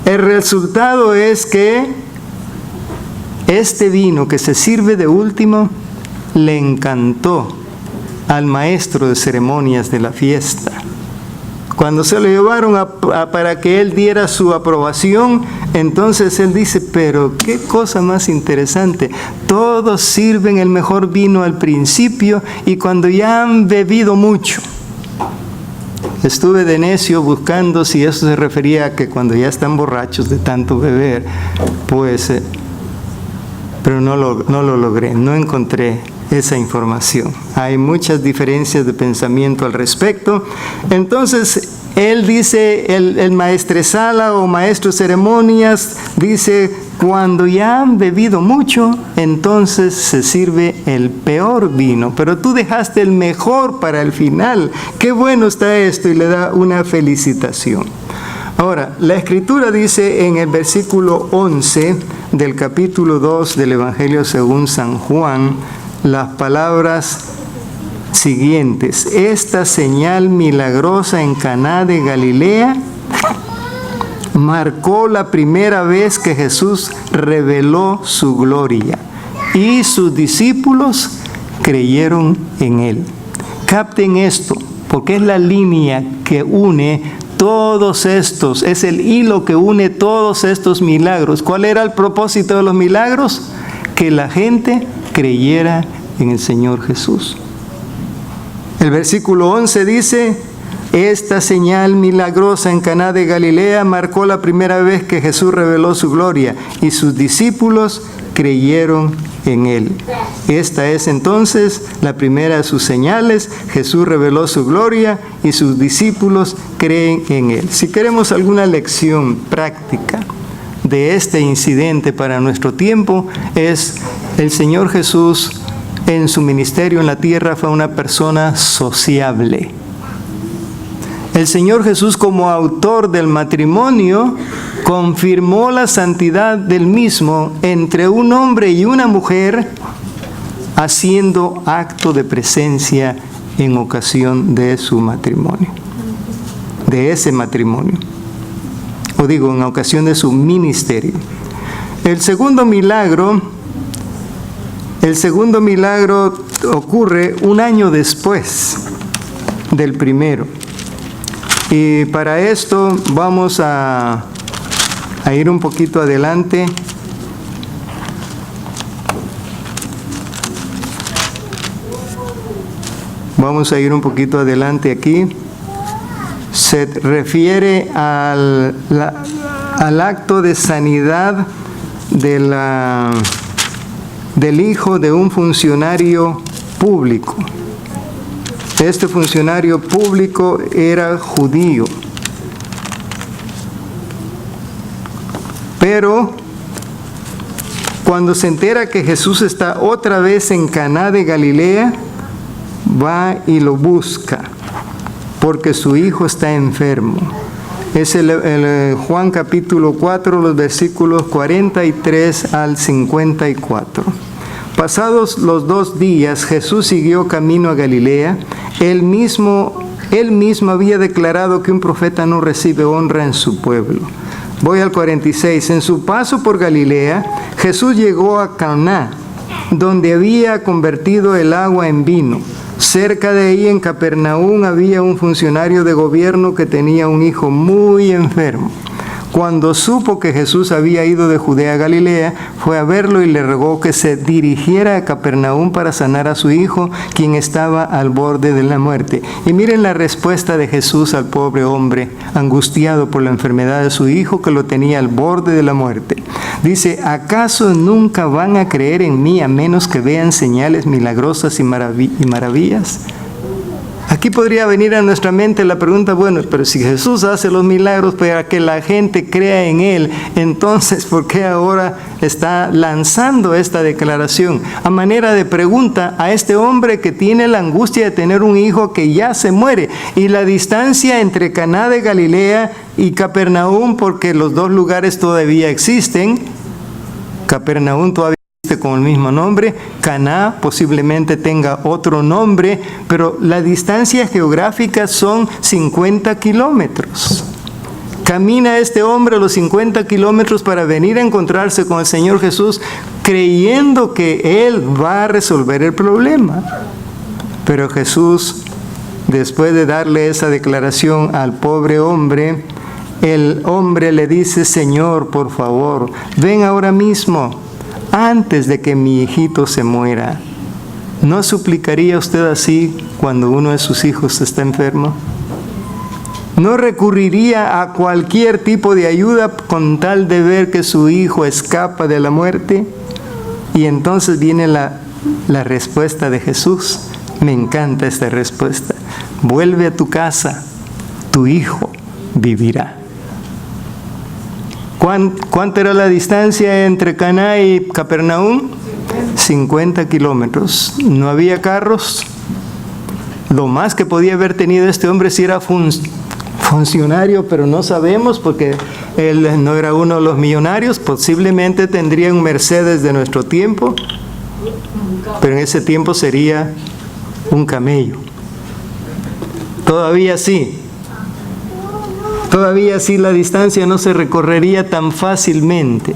El resultado es que este vino que se sirve de último le encantó al maestro de ceremonias de la fiesta. Cuando se lo llevaron para que él diera su aprobación, entonces él dice, pero qué cosa más interesante, todos sirven el mejor vino al principio y cuando ya han bebido mucho. Estuve de necio buscando si eso se refería a que cuando ya están borrachos de tanto beber, pues, pero no lo logré, no encontré esa información. Hay muchas diferencias de pensamiento al respecto. Entonces, él dice, el maestresala o maestro de ceremonias, dice, cuando ya han bebido mucho, entonces se sirve el peor vino, pero tú dejaste el mejor para el final. Qué bueno está esto, y le da una felicitación. Ahora, la Escritura dice en el versículo 11 del capítulo 2 del Evangelio según San Juan, las palabras siguientes: esta señal milagrosa en Caná de Galilea marcó la primera vez que Jesús reveló su gloria y sus discípulos creyeron en él. Capten esto, porque es la línea que une todos estos, es el hilo que une todos estos milagros. ¿Cuál era el propósito de los milagros? Que la gente creyera en el Señor Jesús. El versículo 11 dice, esta señal milagrosa en Caná de Galilea marcó la primera vez que Jesús reveló su gloria y sus discípulos creyeron en él. Esta es entonces la primera de sus señales. Jesús reveló su gloria y sus discípulos creen en él. Si queremos alguna lección práctica de este incidente para nuestro tiempo, es el Señor Jesús en su ministerio en la tierra fue una persona sociable. El Señor Jesús, como autor del matrimonio, confirmó la santidad del mismo entre un hombre y una mujer, haciendo acto de presencia en ocasión de su matrimonio, de ese matrimonio, o digo, en ocasión de su ministerio. El segundo milagro ocurre un año después del primero. Y para esto vamos a ir un poquito adelante. Vamos a ir un poquito adelante aquí. Se refiere al acto de sanidad del hijo de un funcionario público. Este funcionario público era judío. Pero cuando se entera que Jesús está otra vez en Caná de Galilea, va y lo busca, porque su hijo está enfermo. Es el Juan capítulo 4, los versículos 43 al 54. Pasados los 2 días, Jesús siguió camino a Galilea. Él mismo había declarado que un profeta no recibe honra en su pueblo. Voy al 46. En su paso por Galilea, Jesús llegó a Caná, donde había convertido el agua en vino. Cerca de ahí, en Capernaum, había un funcionario de gobierno que tenía un hijo muy enfermo. Cuando supo que Jesús había ido de Judea a Galilea, fue a verlo y le rogó que se dirigiera a Capernaum para sanar a su hijo, quien estaba al borde de la muerte. Y miren la respuesta de Jesús al pobre hombre, angustiado por la enfermedad de su hijo, que lo tenía al borde de la muerte. Dice: ¿acaso nunca van a creer en mí a menos que vean señales milagrosas y maravillas? Aquí podría venir a nuestra mente la pregunta: bueno, pero si Jesús hace los milagros para que la gente crea en Él, entonces ¿por qué ahora está lanzando esta declaración? A manera de pregunta a este hombre que tiene la angustia de tener un hijo que ya se muere, y la distancia entre Caná de Galilea y Capernaum, porque los 2 lugares todavía existen. Capernaum todavía con el mismo nombre, Caná posiblemente tenga otro nombre, pero la distancia geográfica son 50 kilómetros. Camina este hombre los 50 kilómetros para venir a encontrarse con el Señor Jesús, creyendo que Él va a resolver el problema. Pero Jesús, después de darle esa declaración al pobre hombre, el hombre le dice: Señor, por favor, ven ahora mismo, antes de que mi hijito se muera. ¿No suplicaría usted así cuando uno de sus hijos está enfermo? ¿No recurriría a cualquier tipo de ayuda con tal de ver que su hijo escapa de la muerte? Y entonces viene la respuesta de Jesús. Me encanta esta respuesta: vuelve a tu casa, tu hijo vivirá. ¿Cuánto era la distancia entre Caná y Capernaum? 50 kilómetros. No había carros. Lo más que podía haber tenido este hombre si era funcionario, pero no sabemos, porque él no era uno de los millonarios. Posiblemente tendría un Mercedes de nuestro tiempo, pero en ese tiempo sería un camello. Todavía sí la distancia no se recorrería tan fácilmente.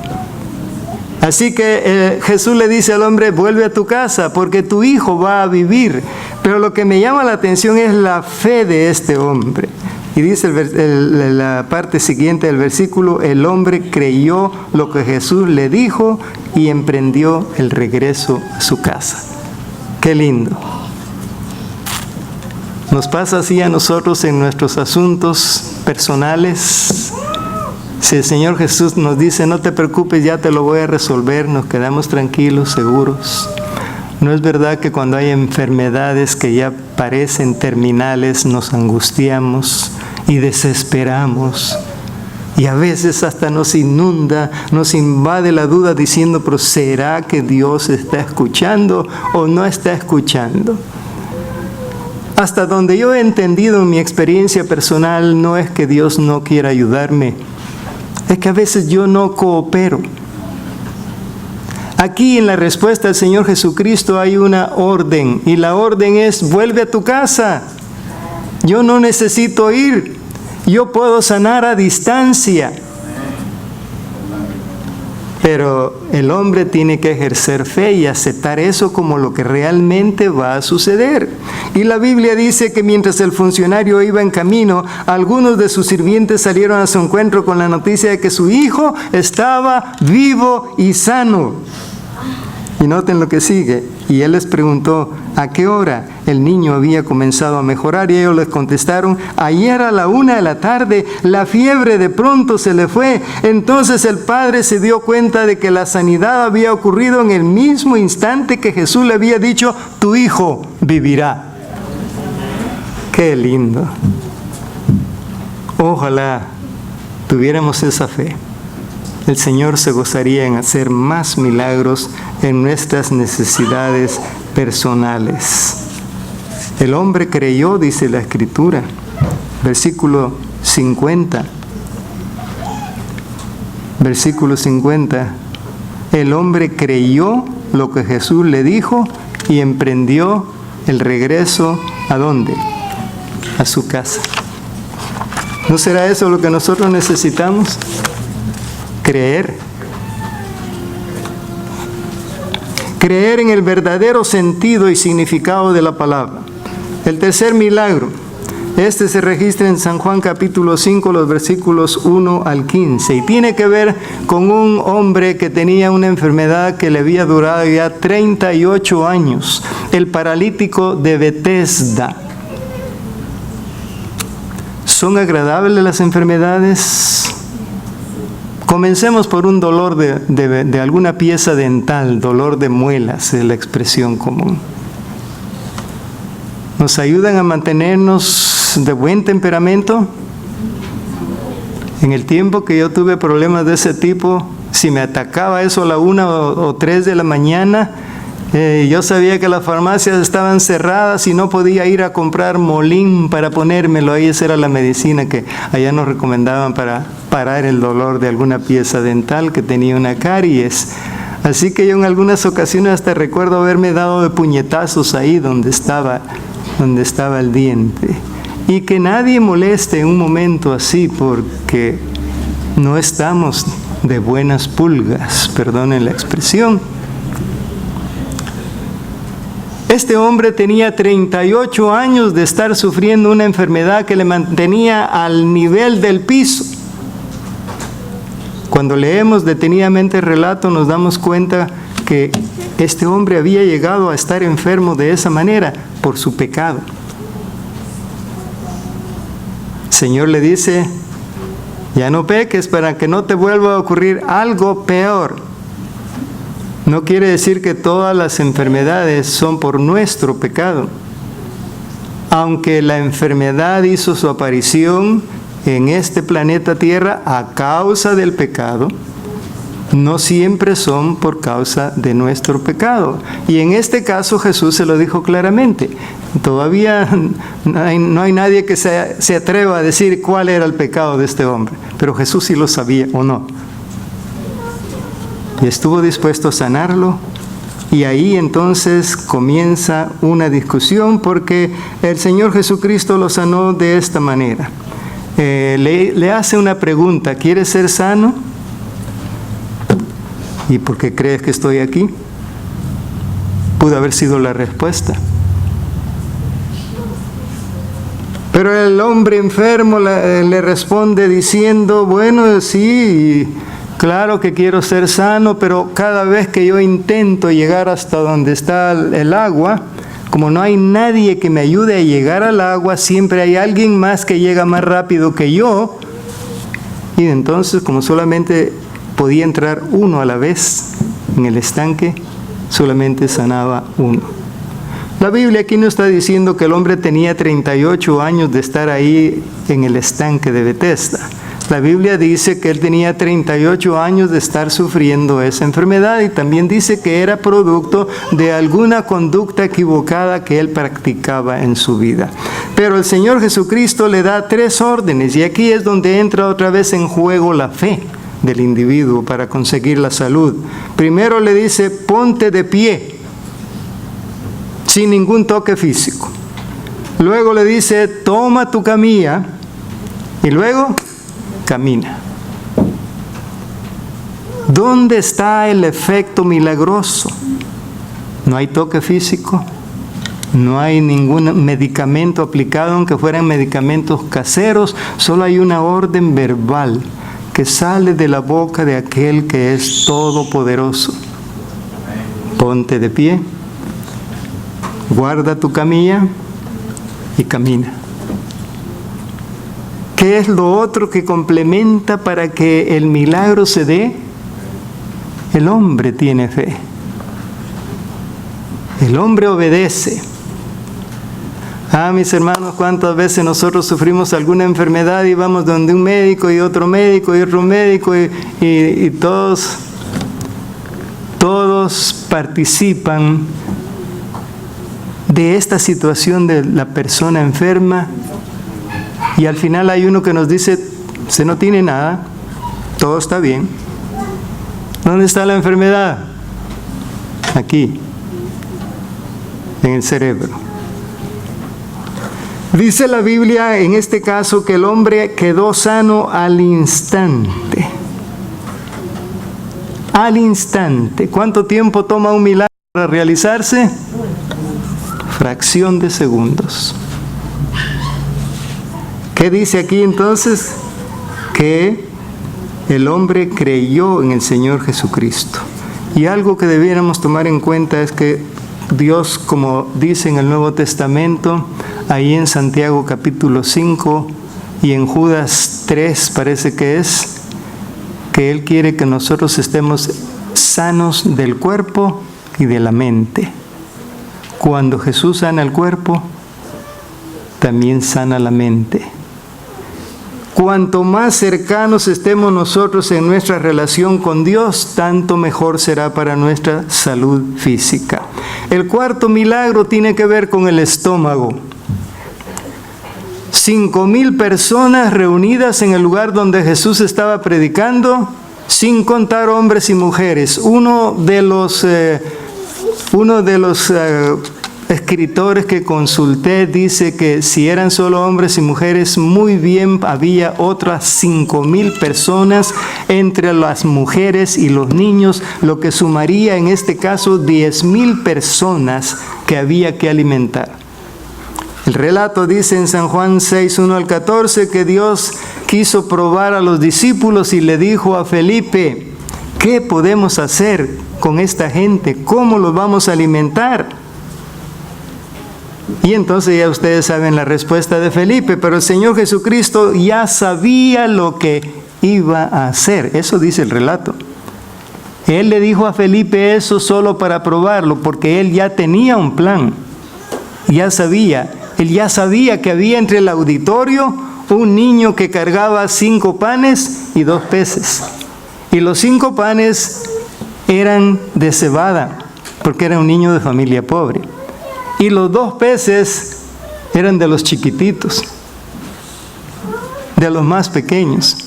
Así que Jesús le dice al hombre: vuelve a tu casa porque tu hijo va a vivir. Pero lo que me llama la atención es la fe de este hombre. Y dice la parte siguiente del versículo: el hombre creyó lo que Jesús le dijo y emprendió el regreso a su casa. Qué lindo. Nos pasa así a nosotros en nuestros asuntos personales. Si el Señor Jesús nos dice: no te preocupes, ya te lo voy a resolver, nos quedamos tranquilos, seguros. ¿No es verdad que cuando hay enfermedades que ya parecen terminales, nos angustiamos y desesperamos? Y a veces hasta nos inunda, nos invade la duda diciendo: pero ¿será que Dios está escuchando o no está escuchando? Hasta donde yo he entendido en mi experiencia personal, no es que Dios no quiera ayudarme, es que a veces yo no coopero. Aquí en la respuesta del Señor Jesucristo hay una orden, y la orden es: vuelve a tu casa. Yo no necesito ir, yo puedo sanar a distancia. Pero el hombre tiene que ejercer fe y aceptar eso como lo que realmente va a suceder. Y la Biblia dice que mientras el funcionario iba en camino, algunos de sus sirvientes salieron a su encuentro con la noticia de que su hijo estaba vivo y sano. Y noten lo que sigue. Y él les preguntó: ¿a qué hora el niño había comenzado a mejorar? Y ellos les contestaron: ayer a la 1:00 p.m, la fiebre de pronto se le fue. Entonces el padre se dio cuenta de que la sanidad había ocurrido en el mismo instante que Jesús le había dicho: tu hijo vivirá. Qué lindo. Ojalá tuviéramos esa fe. El Señor se gozaría en hacer más milagros en nuestras necesidades personales. El hombre creyó, dice la Escritura, versículo 50. Versículo 50. El hombre creyó lo que Jesús le dijo y emprendió el regreso, ¿a dónde? A su casa. ¿No será eso lo que nosotros necesitamos? Creer. Creer en el verdadero sentido y significado de la palabra. El tercer milagro. Este se registra en San Juan capítulo 5, los versículos 1 al 15. Y tiene que ver con un hombre que tenía una enfermedad que le había durado ya 38 años. El paralítico de Betesda. ¿Son agradables las enfermedades? Comencemos por un dolor de alguna pieza dental, dolor de muelas, es la expresión común. ¿Nos ayudan a mantenernos de buen temperamento? En el tiempo que yo tuve problemas de ese tipo, si me atacaba eso a la 1 o 3 de la mañana, yo sabía que las farmacias estaban cerradas y no podía ir a comprar Molín para ponérmelo. Ahí esa era la medicina que allá nos recomendaban para parar el dolor de alguna pieza dental que tenía una caries. Así que yo en algunas ocasiones hasta recuerdo haberme dado de puñetazos ahí donde estaba el diente. Y que nadie moleste en un momento así, porque no estamos de buenas pulgas, perdonen la expresión. Este hombre tenía 38 años de estar sufriendo una enfermedad que le mantenía al nivel del piso. Cuando leemos detenidamente el relato nos damos cuenta que este hombre había llegado a estar enfermo de esa manera por su pecado. El Señor le dice, ya no peques para que no te vuelva a ocurrir algo peor. No quiere decir que todas las enfermedades son por nuestro pecado. Aunque la enfermedad hizo su aparición en este planeta Tierra a causa del pecado, no siempre son por causa de nuestro pecado. Y en este caso Jesús se lo dijo claramente. Todavía no hay nadie que se atreva a decir cuál era el pecado de este hombre. Pero Jesús sí lo sabía, ¿o no? Y estuvo dispuesto a sanarlo. Y ahí entonces comienza una discusión, porque el Señor Jesucristo lo sanó de esta manera. Le hace una pregunta: ¿quieres ser sano? ¿Y por qué crees que estoy aquí? Pudo haber sido la respuesta. Pero el hombre enfermo le responde diciendo: bueno, sí, claro que quiero ser sano, pero cada vez que yo intento llegar hasta donde está el agua, como no hay nadie que me ayude a llegar al agua, siempre hay alguien más que llega más rápido que yo. Y entonces, como solamente podía entrar uno a la vez en el estanque, solamente sanaba uno. La Biblia aquí no está diciendo que el hombre tenía 38 años de estar ahí en el estanque de Betesda. La Biblia dice que él tenía 38 años de estar sufriendo esa enfermedad, y también dice que era producto de alguna conducta equivocada que él practicaba en su vida. Pero el Señor Jesucristo le da 3 órdenes, y aquí es donde entra otra vez en juego la fe del individuo para conseguir la salud. Primero le dice: ponte de pie, sin ningún toque físico. Luego le dice: toma tu camilla, y luego camina. ¿Dónde está el efecto milagroso? No hay toque físico, no hay ningún medicamento aplicado, aunque fueran medicamentos caseros. Solo hay una orden verbal que sale de la boca de aquel que es todopoderoso: ponte de pie, guarda tu camilla y camina. ¿Qué es lo otro que complementa para que el milagro se dé? El hombre tiene fe. El hombre obedece. Mis hermanos, ¿cuántas veces nosotros sufrimos alguna enfermedad y vamos donde un médico y otro médico y otro médico y todos participan de esta situación de la persona enferma y al final hay uno que nos dice, usted no tiene nada, todo está bien. ¿Dónde está la enfermedad? Aquí, en el cerebro. Dice la Biblia en este caso que el hombre quedó sano al instante. Al instante. ¿Cuánto tiempo toma un milagro para realizarse? Fracción de segundos. ¿Qué dice aquí entonces? Que el hombre creyó en el Señor Jesucristo. Y algo que debiéramos tomar en cuenta es que Dios, como dice en el Nuevo Testamento, ahí en Santiago capítulo 5 y en Judas 3 parece que es, que Él quiere que nosotros estemos sanos del cuerpo y de la mente. Cuando Jesús sana el cuerpo, también sana la mente. Cuanto más cercanos estemos nosotros en nuestra relación con Dios, tanto mejor será para nuestra salud física. El cuarto milagro tiene que ver con el estómago. 5,000 personas reunidas en el lugar donde Jesús estaba predicando, sin contar hombres y mujeres. Uno de los escritores que consulté dice que si eran solo hombres y mujeres, muy bien había otras 5,000 personas entre las mujeres y los niños, lo que sumaría en este caso 10,000 personas que había que alimentar. El relato dice en San Juan 6, 1 al 14, que Dios quiso probar a los discípulos y le dijo a Felipe, ¿qué podemos hacer con esta gente? ¿Cómo los vamos a alimentar? Y entonces ya ustedes saben la respuesta de Felipe, pero el Señor Jesucristo ya sabía lo que iba a hacer. Eso dice el relato. Él le dijo a Felipe eso solo para probarlo, porque él ya tenía un plan. Él ya sabía que había entre el auditorio un niño que cargaba 5 panes y 2 peces. Y los 5 panes eran de cebada, porque era un niño de familia pobre. Y los 2 peces eran de los chiquititos, de los más pequeños.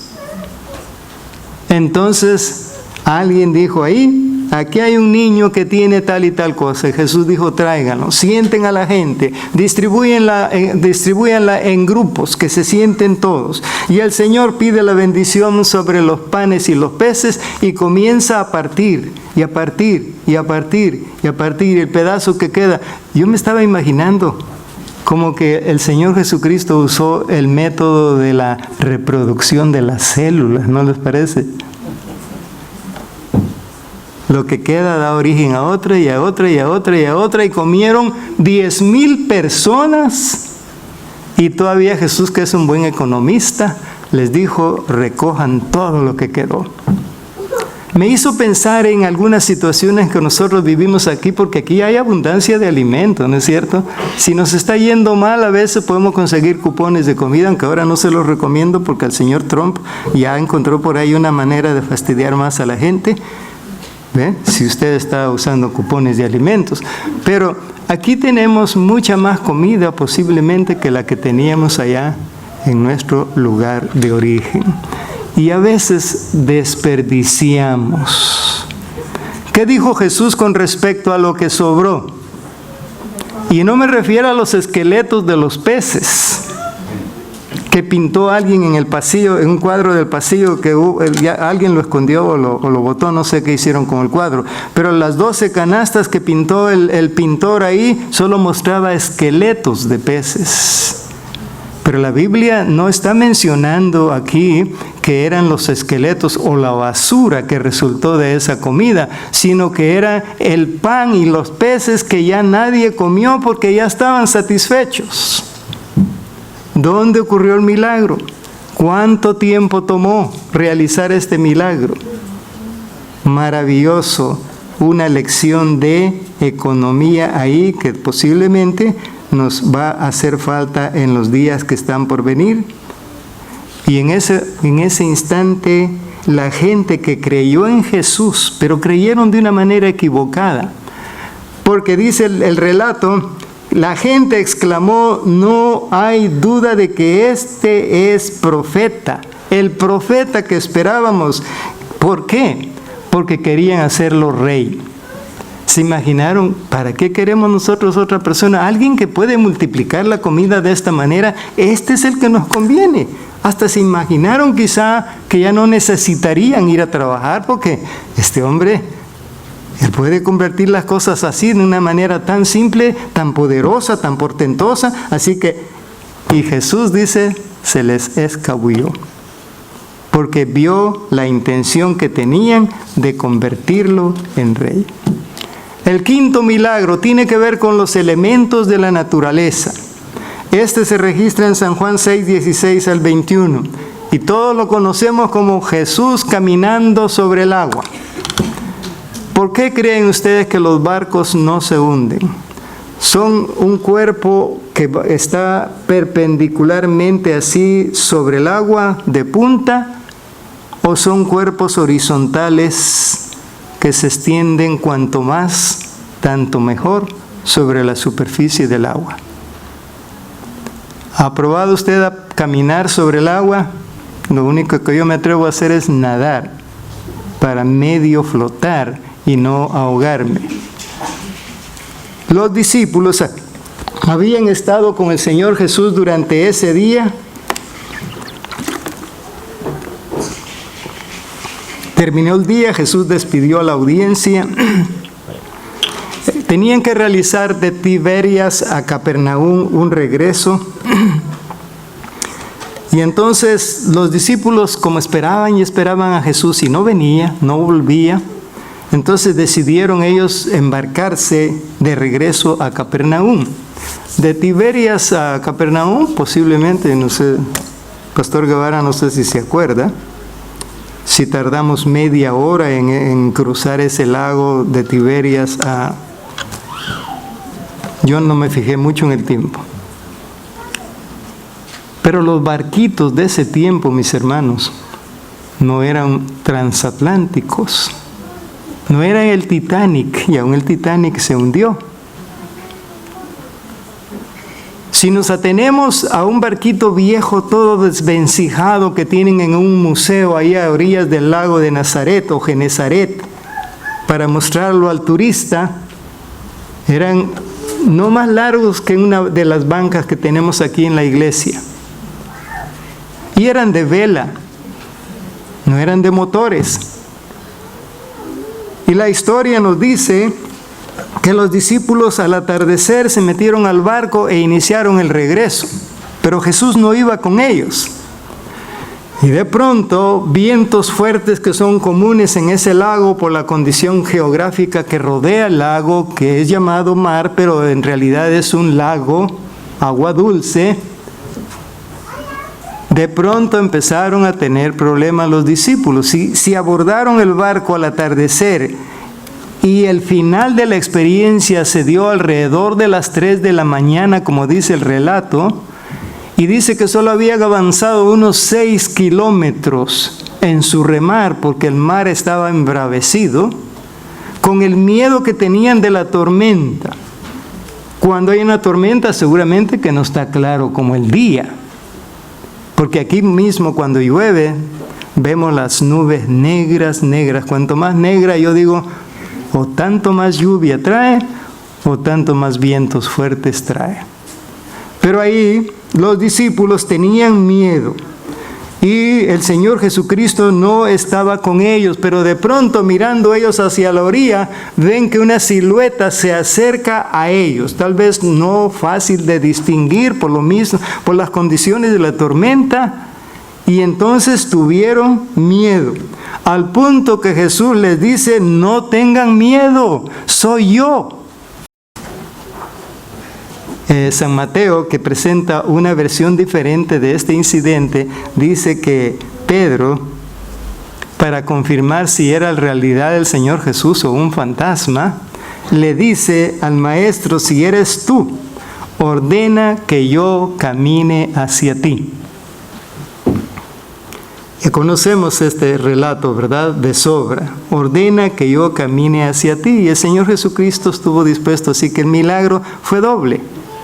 Entonces, alguien dijo ahí, aquí hay un niño que tiene tal y tal cosa. Y Jesús dijo, tráiganlo, sienten a la gente, distribúyanla en grupos, que se sienten todos. Y el Señor pide la bendición sobre los panes y los peces y comienza a partir, y a partir, y a partir, y a partir. El pedazo que queda, yo me estaba imaginando como que el Señor Jesucristo usó el método de la reproducción de las células, ¿no les parece? Lo que queda da origen a otra y a otra y a otra y a otra, y comieron 10,000 personas. Y todavía Jesús, que es un buen economista, les dijo, recojan todo lo que quedó. Me hizo pensar en algunas situaciones que nosotros vivimos aquí, porque aquí hay abundancia de alimentos, ¿no es cierto? Si nos está yendo mal, a veces podemos conseguir cupones de comida, aunque ahora no se los recomiendo porque el señor Trump ya encontró por ahí una manera de fastidiar más a la gente. ¿Ve? Si usted está usando cupones de alimentos. Pero aquí tenemos mucha más comida posiblemente que la que teníamos allá en nuestro lugar de origen. Y a veces desperdiciamos. ¿Qué dijo Jesús con respecto a lo que sobró? Y no me refiero a los esqueletos de los peces que pintó alguien en el pasillo, en un cuadro del pasillo que alguien lo escondió o lo botó, no sé qué hicieron con el cuadro. Pero las 12 canastas que pintó el pintor ahí solo mostraba esqueletos de peces. Pero la Biblia no está mencionando aquí que eran los esqueletos o la basura que resultó de esa comida, sino que era el pan y los peces que ya nadie comió porque ya estaban satisfechos. ¿Dónde ocurrió el milagro? ¿Cuánto tiempo tomó realizar este milagro? Maravilloso, una lección de economía ahí que posiblemente nos va a hacer falta en los días que están por venir. Y en ese instante, la gente que creyó en Jesús, pero creyeron de una manera equivocada, porque dice el relato, la gente exclamó: no hay duda de que este es profeta, el profeta que esperábamos. ¿Por qué? Porque querían hacerlo rey. ¿Se imaginaron? ¿Para qué queremos nosotros otra persona? Alguien que puede multiplicar la comida de esta manera, este es el que nos conviene. Hasta se imaginaron quizá que ya no necesitarían ir a trabajar, porque este hombre, él puede convertir las cosas así de una manera tan simple, tan poderosa, tan portentosa. Así que, y Jesús dice, se les escabulló, porque vio la intención que tenían de convertirlo en rey. El quinto milagro tiene que ver con los elementos de la naturaleza. Este se registra en San Juan 6, 16 al 21. Y todos lo conocemos como Jesús caminando sobre el agua. ¿Por qué creen ustedes que los barcos no se hunden? ¿Son un cuerpo que está perpendicularmente así sobre el agua de punta? ¿O son cuerpos horizontales que se extienden cuanto más, tanto mejor, sobre la superficie del agua? ¿Ha probado usted a caminar sobre el agua? Lo único que yo me atrevo a hacer es nadar, para medio flotar y no ahogarme. Los discípulos habían estado con el Señor Jesús durante ese día. Terminó el día, Jesús despidió a la audiencia. Tenían que realizar de Tiberias a Capernaum un regreso. Y entonces los discípulos, como esperaban y esperaban a Jesús y no venía, no volvía, entonces decidieron ellos embarcarse de regreso a Capernaum. De Tiberias a Capernaum, posiblemente, no sé, Pastor Guevara, no sé si se acuerda, si tardamos media hora en cruzar ese lago de Tiberias a... Yo no me fijé mucho en el tiempo. Pero los barquitos de ese tiempo, mis hermanos, no eran transatlánticos. No era el Titanic, y aún el Titanic se hundió. Si nos atenemos a un barquito viejo, todo desvencijado, que tienen en un museo ahí a orillas del lago de Nazaret o Genesaret, para mostrarlo al turista, eran no más largos que una de las bancas que tenemos aquí en la iglesia. Y eran de vela, no eran de motores. Y la historia nos dice que los discípulos al atardecer se metieron al barco e iniciaron el regreso. Pero Jesús no iba con ellos. Y de pronto, vientos fuertes que son comunes en ese lago por la condición geográfica que rodea el lago, que es llamado mar, pero en realidad es un lago, agua dulce. De pronto empezaron a tener problemas los discípulos. Si abordaron el barco al atardecer y el final de la experiencia se dio alrededor de las 3 de la mañana, como dice el relato, y dice que solo habían avanzado unos 6 kilómetros en su remar porque el mar estaba embravecido, con el miedo que tenían de la tormenta. Cuando hay una tormenta, seguramente que no está claro como el día. Porque aquí mismo cuando llueve, vemos las nubes negras, negras. Cuanto más negra, yo digo, o tanto más lluvia trae, o tanto más vientos fuertes trae. Pero ahí los discípulos tenían miedo. Y el Señor Jesucristo no estaba con ellos, pero de pronto mirando ellos hacia la orilla, ven que una silueta se acerca a ellos, tal vez no fácil de distinguir por lo mismo, por las condiciones de la tormenta, y entonces tuvieron miedo, al punto que Jesús les dice: no tengan miedo, soy yo. San Mateo, que presenta una versión diferente de este incidente, dice que Pedro, para confirmar si era en realidad el Señor Jesús o un fantasma, le dice al maestro: si eres tú, ordena que yo camine hacia ti. Ya conocemos este relato, ¿verdad? De sobra. Ordena que yo camine hacia ti. Y el Señor Jesucristo estuvo dispuesto, así que el milagro fue doble.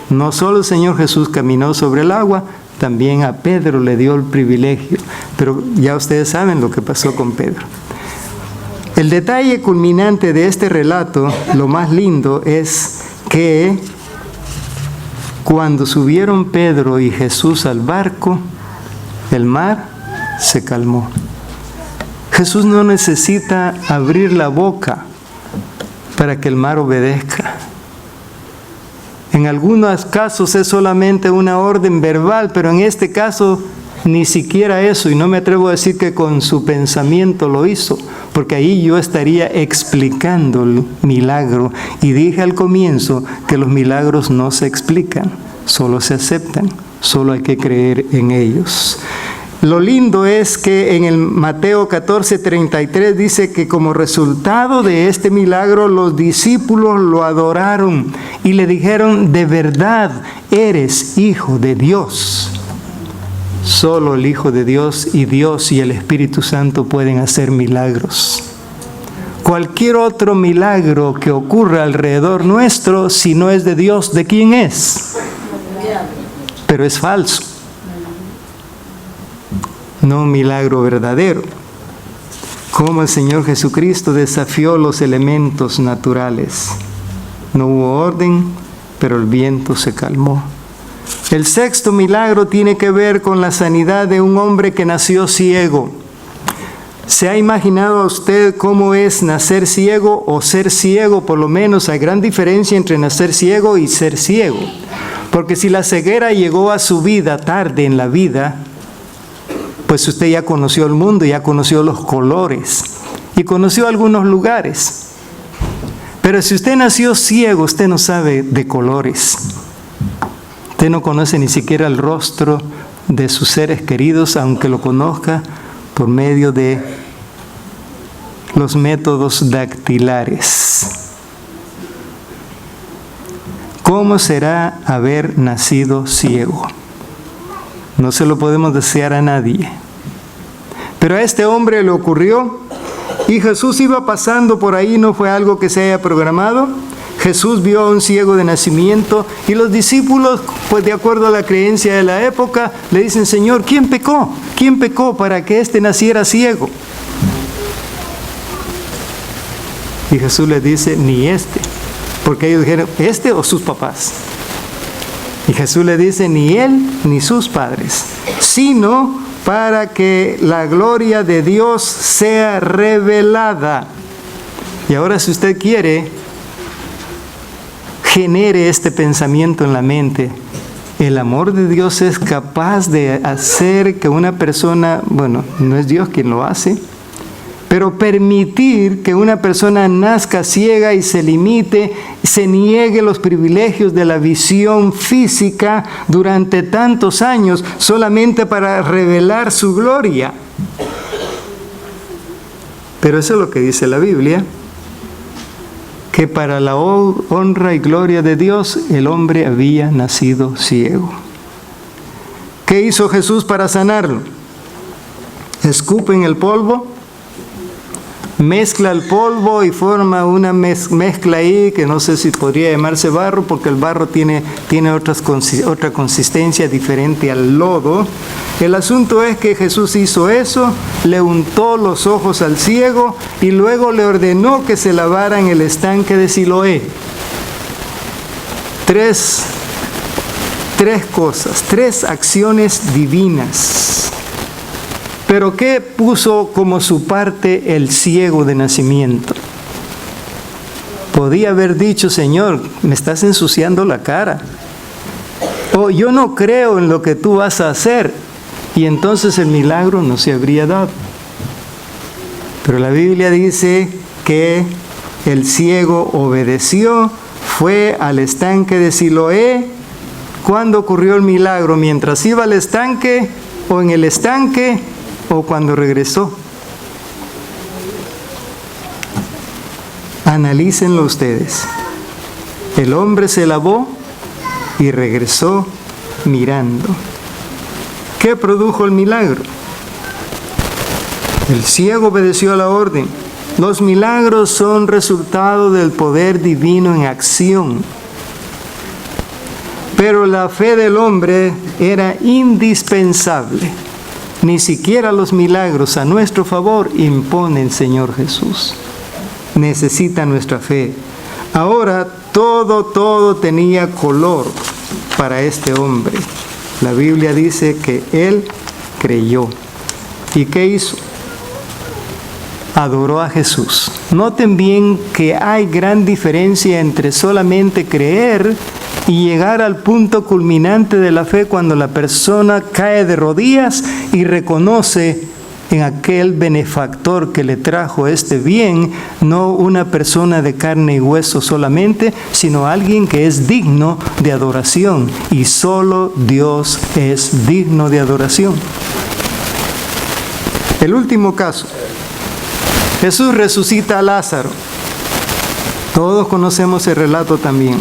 No solo el Señor Jesús caminó sobre el agua, también a Pedro le dio el privilegio. Pero ya ustedes saben lo que pasó con Pedro. El detalle culminante de este relato, lo más lindo, es que cuando subieron Pedro y Jesús al barco, el mar se calmó. Jesús no necesita abrir la boca para que el mar obedezca. En algunos casos es solamente una orden verbal, pero en este caso ni siquiera eso, y no me atrevo a decir que con su pensamiento lo hizo, porque ahí yo estaría explicando el milagro. Y dije al comienzo que los milagros no se explican, solo se aceptan, solo hay que creer en ellos. Lo lindo es que en el Mateo 14:33 dice que como resultado de este milagro los discípulos lo adoraron y le dijeron: de verdad eres Hijo de Dios. Solo el Hijo de Dios y el Espíritu Santo pueden hacer milagros. Cualquier otro milagro que ocurra alrededor nuestro, si no es de Dios, ¿de quién es? Pero es falso. No un milagro verdadero. Como el Señor Jesucristo desafió los elementos naturales. No hubo orden, pero el viento se calmó. El sexto milagro tiene que ver con la sanidad de un hombre que nació ciego. ¿Se ha imaginado a usted cómo es nacer ciego o ser ciego? Por lo menos hay gran diferencia entre nacer ciego y ser ciego. Porque si la ceguera llegó a su vida tarde en la vida, pues usted ya conoció el mundo, ya conoció los colores y conoció algunos lugares. Pero si usted nació ciego, usted no sabe de colores. Usted no conoce ni siquiera el rostro de sus seres queridos, aunque lo conozca por medio de los métodos dactilares. ¿Cómo será haber nacido ciego? No se lo podemos desear a nadie. Pero a este hombre le ocurrió y Jesús iba pasando por ahí, no fue algo que se haya programado. Jesús vio a un ciego de nacimiento y los discípulos, pues de acuerdo a la creencia de la época, le dicen: Señor, ¿quién pecó? ¿Quién pecó para que éste naciera ciego? Y Jesús les dice: ni este. Porque ellos dijeron: ¿este o sus papás? Y Jesús le dice: ni él ni sus padres, sino para que la gloria de Dios sea revelada. Y ahora, si usted quiere, genere este pensamiento en la mente. El amor de Dios es capaz de hacer que una persona, bueno, no es Dios quien lo hace, pero permitir que una persona nazca ciega y se limite, se niegue los privilegios de la visión física durante tantos años solamente para revelar su gloria. Pero eso es lo que dice la Biblia, que para la honra y gloria de Dios el hombre había nacido ciego. ¿Qué hizo Jesús para sanarlo? Escupe en el polvo, mezcla el polvo y forma una mezcla ahí que no sé si podría llamarse barro, porque el barro tiene otra consistencia diferente al lodo. El asunto es que Jesús hizo eso, le untó los ojos al ciego y luego le ordenó que se lavara en el estanque de Siloé. Tres cosas, tres acciones divinas. Pero ¿qué puso como su parte el ciego de nacimiento? Podía haber dicho: Señor, me estás ensuciando la cara. O yo no creo en lo que tú vas a hacer. Y entonces el milagro no se habría dado. Pero la Biblia dice que el ciego obedeció, fue al estanque de Siloé. ¿Cuándo ocurrió el milagro? ¿Mientras iba al estanque o en el estanque? ¿O cuando regresó? Analícenlo ustedes. El hombre se lavó y regresó mirando. ¿Qué produjo el milagro? El ciego obedeció a la orden. Los milagros son resultado del poder divino en acción. Pero la fe del hombre era indispensable. Ni siquiera los milagros a nuestro favor impone el Señor Jesús. Necesita nuestra fe. Ahora todo tenía color para este hombre. La Biblia dice que él creyó. ¿Y qué hizo? Adoró a Jesús. Noten bien que hay gran diferencia entre solamente creer y llegar al punto culminante de la fe cuando la persona cae de rodillas y reconoce en aquel benefactor que le trajo este bien, no una persona de carne y hueso solamente, sino alguien que es digno de adoración, y solo Dios es digno de adoración. El último caso. Jesús resucita a Lázaro. Todos conocemos el relato también.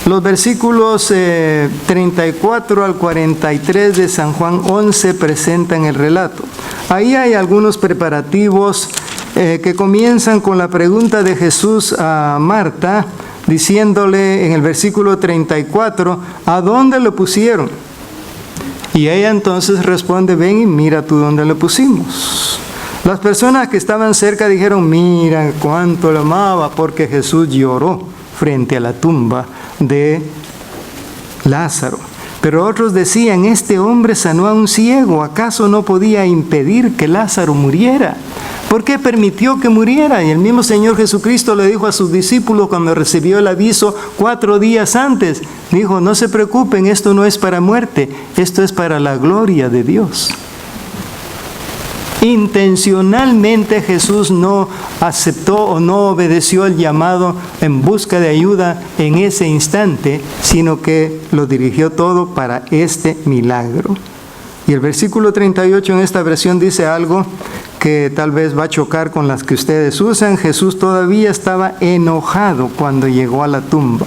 Los versículos 34 al 43 de San Juan 11 presentan el relato. Ahí hay algunos preparativos que comienzan con la pregunta de Jesús a Marta, diciéndole en el versículo 34, ¿a dónde lo pusieron? Y ella entonces responde, ven y mira tú dónde lo pusimos. Las personas que estaban cerca dijeron, mira cuánto lo amaba, porque Jesús lloró frente a la tumba de Lázaro. Pero otros decían, este hombre sanó a un ciego, ¿acaso no podía impedir que Lázaro muriera? ¿Por qué permitió que muriera? Y el mismo Señor Jesucristo le dijo a sus discípulos cuando recibió el aviso 4 días antes, dijo, no se preocupen, esto no es para muerte, esto es para la gloria de Dios. Intencionalmente Jesús no aceptó o no obedeció el llamado en busca de ayuda en ese instante, sino que lo dirigió todo para este milagro. Y el versículo 38 en esta versión dice algo que tal vez va a chocar con las que ustedes usan. Jesús todavía estaba enojado cuando llegó a la tumba.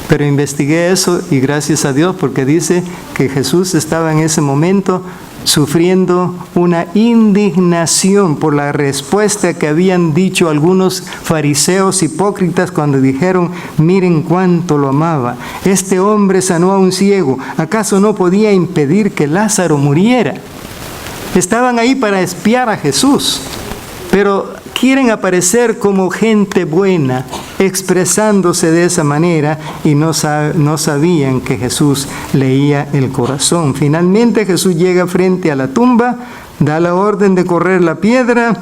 Pero investigué eso y gracias a Dios, porque dice que Jesús estaba en ese momento sufriendo una indignación por la respuesta que habían dicho algunos fariseos hipócritas cuando dijeron, miren cuánto lo amaba. Este hombre sanó a un ciego, ¿acaso no podía impedir que Lázaro muriera? Estaban ahí para espiar a Jesús, pero quieren aparecer como gente buena, expresándose de esa manera, y no sabían que Jesús leía el corazón. Finalmente Jesús llega frente a la tumba, da la orden de correr la piedra.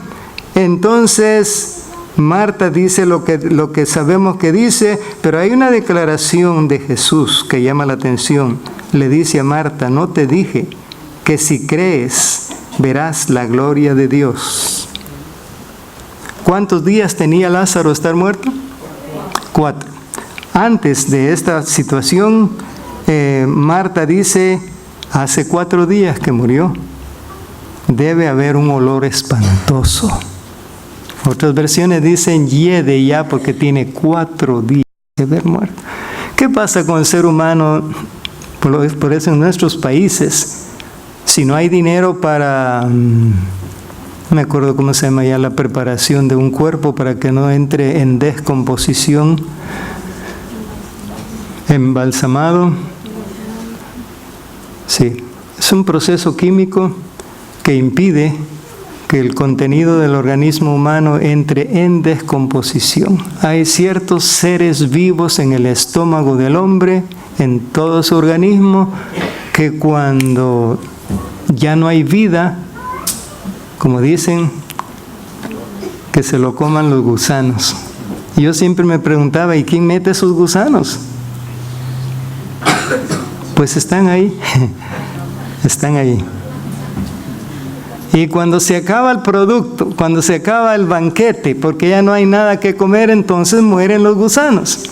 Entonces Marta dice lo que sabemos que dice, pero hay una declaración de Jesús que llama la atención. Le dice a Marta, ¿no te dije que si crees verás la gloria de Dios? ¿Cuántos días tenía Lázaro estar muerto? 4. Antes de esta situación, Marta dice, hace 4 días que murió. Debe haber un olor espantoso. Otras versiones dicen, yede ya, porque tiene 4 días de haber muerto. ¿Qué pasa con el ser humano? Por eso en nuestros países, si no hay dinero para... no me acuerdo cómo se llama ya la preparación de un cuerpo para que no entre en descomposición, embalsamado. Sí, es un proceso químico que impide que el contenido del organismo humano entre en descomposición. Hay ciertos seres vivos en el estómago del hombre, en todo su organismo, que cuando ya no hay vida, como dicen, que se lo coman los gusanos. Y yo siempre me preguntaba, ¿y quién mete esos gusanos? Pues están ahí, están ahí. Y cuando se acaba el producto, cuando se acaba el banquete, porque ya no hay nada que comer, entonces mueren los gusanos.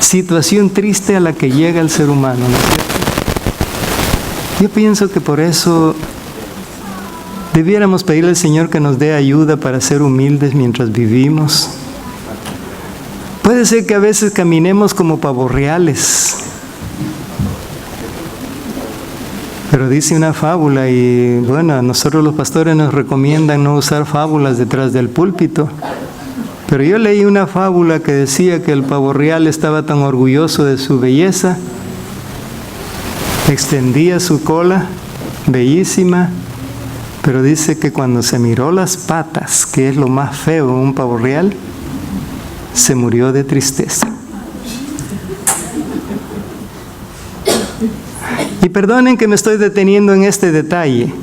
Situación triste a la que llega el ser humano, ¿no es cierto? Yo pienso que por eso debiéramos pedirle al Señor que nos dé ayuda para ser humildes mientras vivimos. Puede ser que a veces caminemos como pavos reales. Pero dice una fábula, y bueno, a nosotros los pastores nos recomiendan no usar fábulas detrás del púlpito. Pero yo leí una fábula que decía que el pavo real estaba tan orgulloso de su belleza, extendía su cola, bellísima, pero dice que cuando se miró las patas, que es lo más feo en un pavo real, se murió de tristeza. Y perdonen que me estoy deteniendo en este detalle,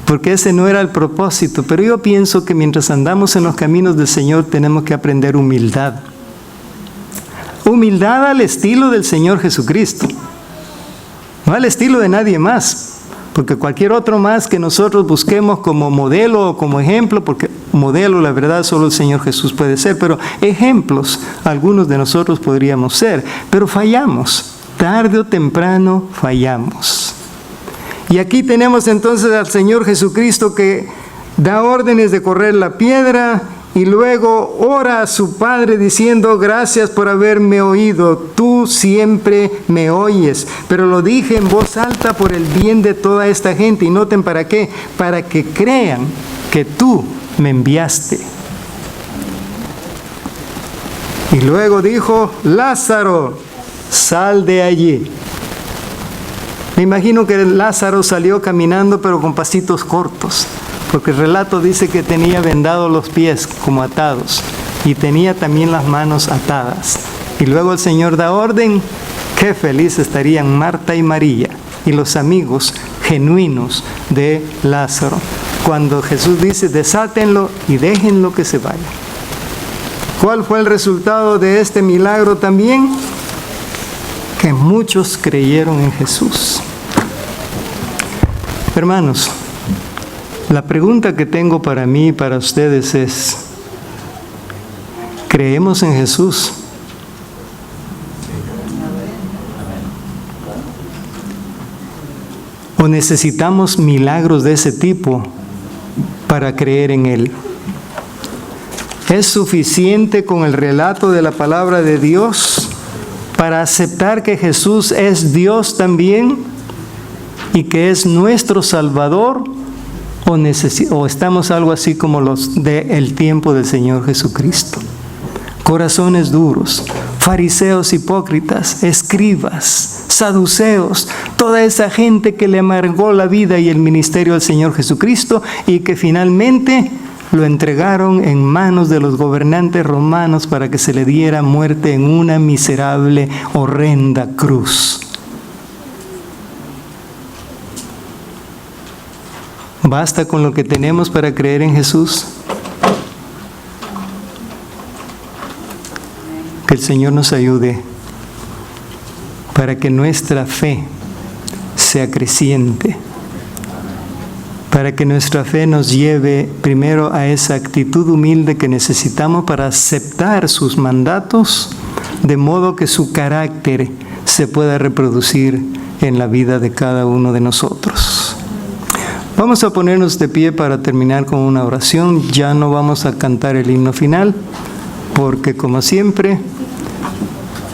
porque ese no era el propósito, pero yo pienso que mientras andamos en los caminos del Señor tenemos que aprender humildad. Humildad al estilo del Señor Jesucristo, no al estilo de nadie más, porque cualquier otro más que nosotros busquemos como modelo o como ejemplo, porque modelo la verdad solo el Señor Jesús puede ser, pero ejemplos algunos de nosotros podríamos ser, pero fallamos. Tarde o temprano fallamos. Y aquí tenemos entonces al Señor Jesucristo que da órdenes de correr la piedra y luego ora a su Padre diciendo: gracias por haberme oído, tú siempre me oyes. Pero lo dije en voz alta por el bien de toda esta gente. Y noten para qué, para que crean que tú me enviaste. Y luego dijo: Lázaro, sal de allí. Me imagino que Lázaro salió caminando pero con pasitos cortos, porque el relato dice que tenía vendados los pies como atados y tenía también las manos atadas. Y luego el Señor da orden. Qué feliz estarían Marta y María y los amigos genuinos de Lázaro cuando Jesús dice: desátenlo y déjenlo que se vaya. ¿Cuál fue el resultado de este milagro también? Que muchos creyeron en Jesús. Hermanos, la pregunta que tengo para mí y para ustedes es: ¿creemos en Jesús? ¿O necesitamos milagros de ese tipo para creer en Él? ¿Es suficiente con el relato de la palabra de Dios para aceptar que Jesús es Dios también y que es nuestro Salvador? ¿O estamos algo así como los del tiempo del Señor Jesucristo? Corazones duros, fariseos hipócritas, escribas, saduceos, toda esa gente que le amargó la vida y el ministerio al Señor Jesucristo y que finalmente lo entregaron en manos de los gobernantes romanos para que se le diera muerte en una miserable, horrenda cruz. ¿Basta con lo que tenemos para creer en Jesús? Que el Señor nos ayude para que nuestra fe sea creciente, para que nuestra fe nos lleve primero a esa actitud humilde que necesitamos para aceptar sus mandatos, de modo que su carácter se pueda reproducir en la vida de cada uno de nosotros. Vamos a ponernos de pie para terminar con una oración. Ya no vamos a cantar el himno final, porque como siempre,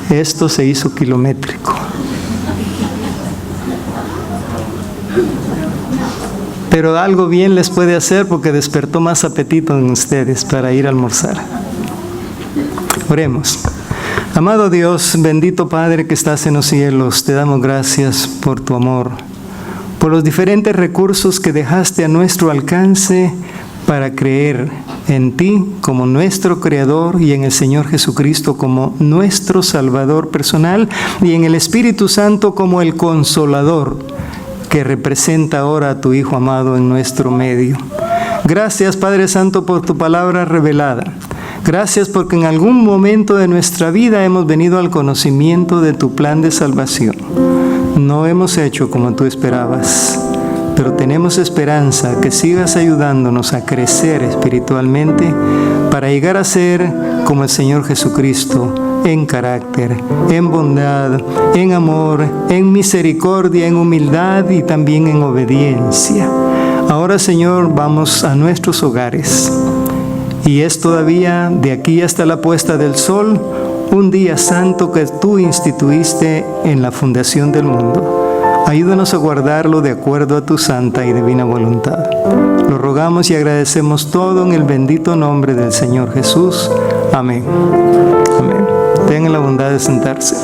esto se hizo kilométrico. Pero algo bien les puede hacer porque despertó más apetito en ustedes para ir a almorzar. Oremos. Amado Dios, bendito Padre que estás en los cielos, te damos gracias por tu amor, por los diferentes recursos que dejaste a nuestro alcance para creer en ti como nuestro Creador y en el Señor Jesucristo como nuestro Salvador personal y en el Espíritu Santo como el Consolador que representa ahora a tu Hijo amado en nuestro medio. Gracias, Padre Santo, por tu palabra revelada. Gracias porque en algún momento de nuestra vida hemos venido al conocimiento de tu plan de salvación. No hemos hecho como tú esperabas, pero tenemos esperanza que sigas ayudándonos a crecer espiritualmente para llegar a ser como el Señor Jesucristo, en carácter, en bondad, en amor, en misericordia, en humildad y también en obediencia. Ahora, Señor, vamos a nuestros hogares y es todavía de aquí hasta la puesta del sol un día santo que tú instituiste en la fundación del mundo. Ayúdanos a guardarlo de acuerdo a tu santa y divina voluntad. Lo rogamos y agradecemos todo en el bendito nombre del Señor Jesús. Amén. Amén. Tengan la bondad de sentarse.